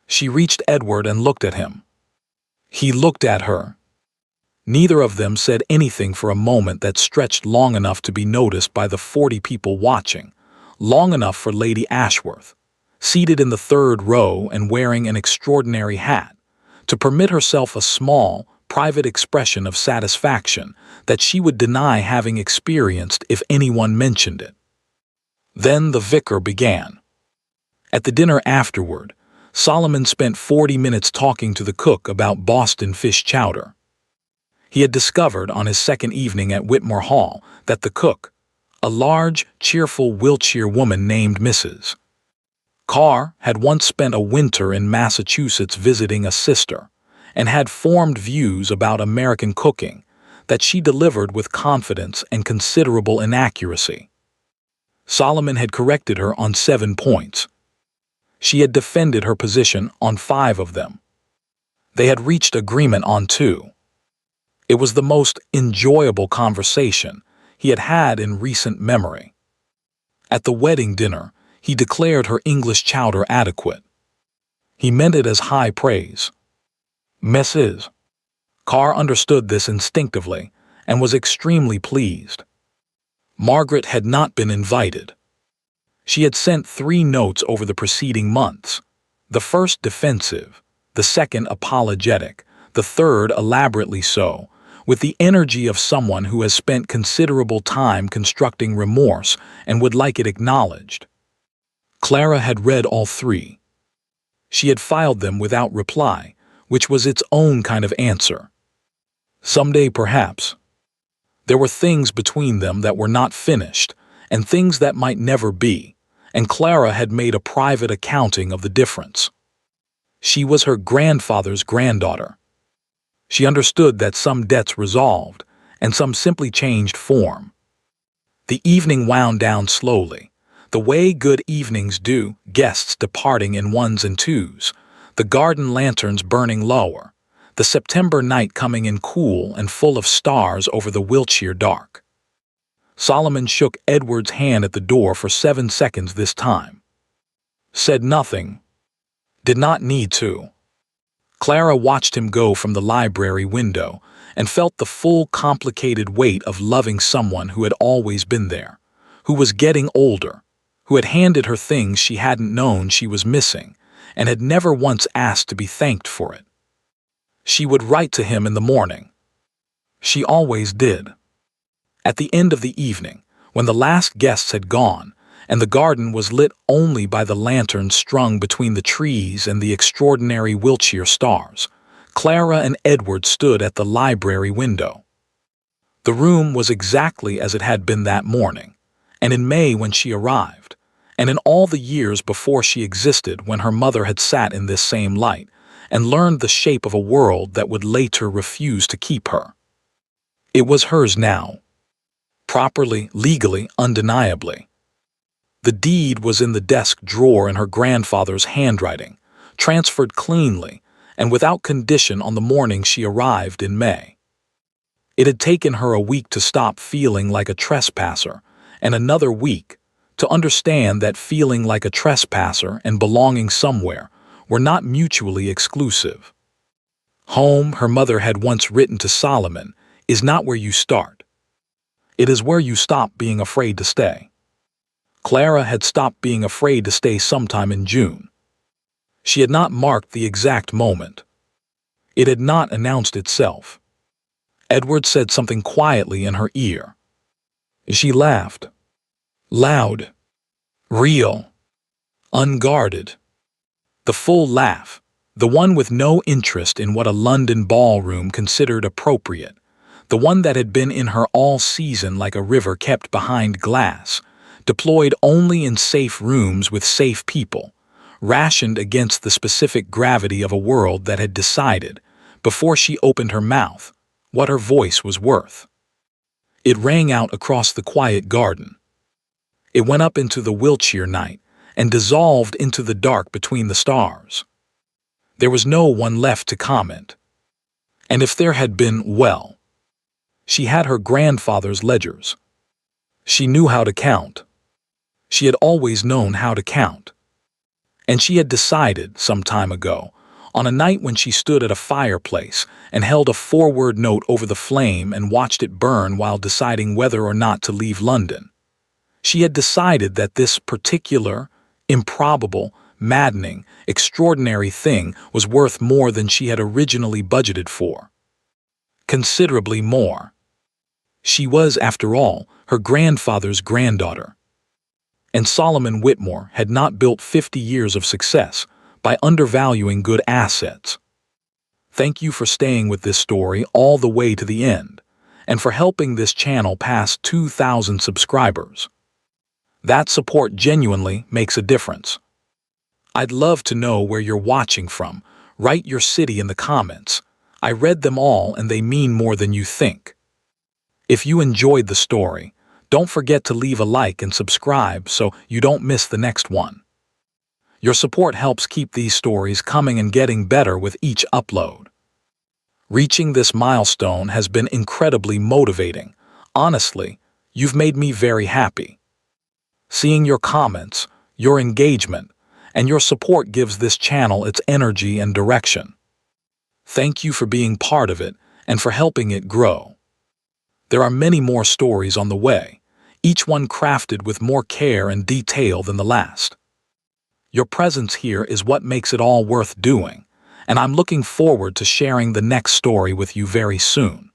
She reached Edward and looked at him. He looked at her. Neither of them said anything for a moment that stretched long enough to be noticed by the 40 people watching, long enough for Lady Ashworth, seated in the third row and wearing an extraordinary hat, to permit herself a small, private expression of satisfaction that she would deny having experienced if anyone mentioned it. Then the vicar began. At the dinner afterward, Solomon spent 40 minutes talking to the cook about Boston fish chowder. He had discovered on his second evening at Whitmore Hall that the cook, a large, cheerful Wiltshire woman named Mrs. Carr, had once spent a winter in Massachusetts visiting a sister, and had formed views about American cooking that she delivered with confidence and considerable inaccuracy. Solomon had corrected her on 7 points. She had defended her position on 5 of them. They had reached agreement on 2. It was the most enjoyable conversation he had had in recent memory. At the wedding dinner, he declared her English chowder adequate. He meant it as high praise. Mrs. Carr understood this instinctively and was extremely pleased. Margaret had not been invited. She had sent 3 notes over the preceding months, the first defensive, the second apologetic, the third elaborately so, with the energy of someone who has spent considerable time constructing remorse and would like it acknowledged. Clara had read all 3. She had filed them without reply, which was its own kind of answer. Someday, perhaps. There were things between them that were not finished, and things that might never be, and Clara had made a private accounting of the difference. She was her grandfather's granddaughter. She understood that some debts resolved, and some simply changed form. The evening wound down slowly, the way good evenings do, guests departing in 1s and 2s, the garden lanterns burning lower, the September night coming in cool and full of stars over the Wiltshire dark. Solomon shook Edward's hand at the door for 7 seconds this time. Said nothing. Did not need to. Clara watched him go from the library window and felt the full complicated weight of loving someone who had always been there, who was getting older, who had handed her things she hadn't known she was missing and had never once asked to be thanked for it. She would write to him in the morning. She always did. At the end of the evening, when the last guests had gone, and the garden was lit only by the lanterns strung between the trees and the extraordinary Wiltshire stars, Clara and Edward stood at the library window. The room was exactly as it had been that morning, and in May when she arrived, and in all the years before she existed when her mother had sat in this same light and learned the shape of a world that would later refuse to keep her. It was hers now. Properly, legally, undeniably. The deed was in the desk drawer in her grandfather's handwriting, transferred cleanly and without condition on the morning she arrived in May. It had taken her a week to stop feeling like a trespasser, and another week to understand that feeling like a trespasser and belonging somewhere were not mutually exclusive. Home, her mother had once written to Solomon, is not where you start. It is where you stop being afraid to stay. Clara had stopped being afraid to stay sometime in June. She had not marked the exact moment. It had not announced itself. Edward said something quietly in her ear. She laughed. Loud. Real. Unguarded. The full laugh, the one with no interest in what a London ballroom considered appropriate, the one that had been in her all season like a river kept behind glass, deployed only in safe rooms with safe people, rationed against the specific gravity of a world that had decided, before she opened her mouth, what her voice was worth. It rang out across the quiet garden. It went up into the Wiltshire night and dissolved into the dark between the stars. There was no one left to comment. And if there had been, well, she had her grandfather's ledgers. She knew how to count. She had always known how to count. And she had decided, some time ago, on a night when she stood at a fireplace and held a forward note over the flame and watched it burn while deciding whether or not to leave London. She had decided that this particular, improbable, maddening, extraordinary thing was worth more than she had originally budgeted for. Considerably more. She was, after all, her grandfather's granddaughter. And Solomon Whitmore had not built 50 years of success by undervaluing good assets. Thank you for staying with this story all the way to the end, and for helping this channel pass 2,000 subscribers. That support genuinely makes a difference. I'd love to know where you're watching from. Write your city in the comments. I read them all and they mean more than you think. If you enjoyed the story, don't forget to leave a like and subscribe so you don't miss the next one. Your support helps keep these stories coming and getting better with each upload. Reaching this milestone has been incredibly motivating. Honestly, you've made me very happy. Seeing your comments, your engagement, and your support gives this channel its energy and direction. Thank you for being part of it and for helping it grow. There are many more stories on the way, each one crafted with more care and detail than the last. Your presence here is what makes it all worth doing, and I'm looking forward to sharing the next story with you very soon.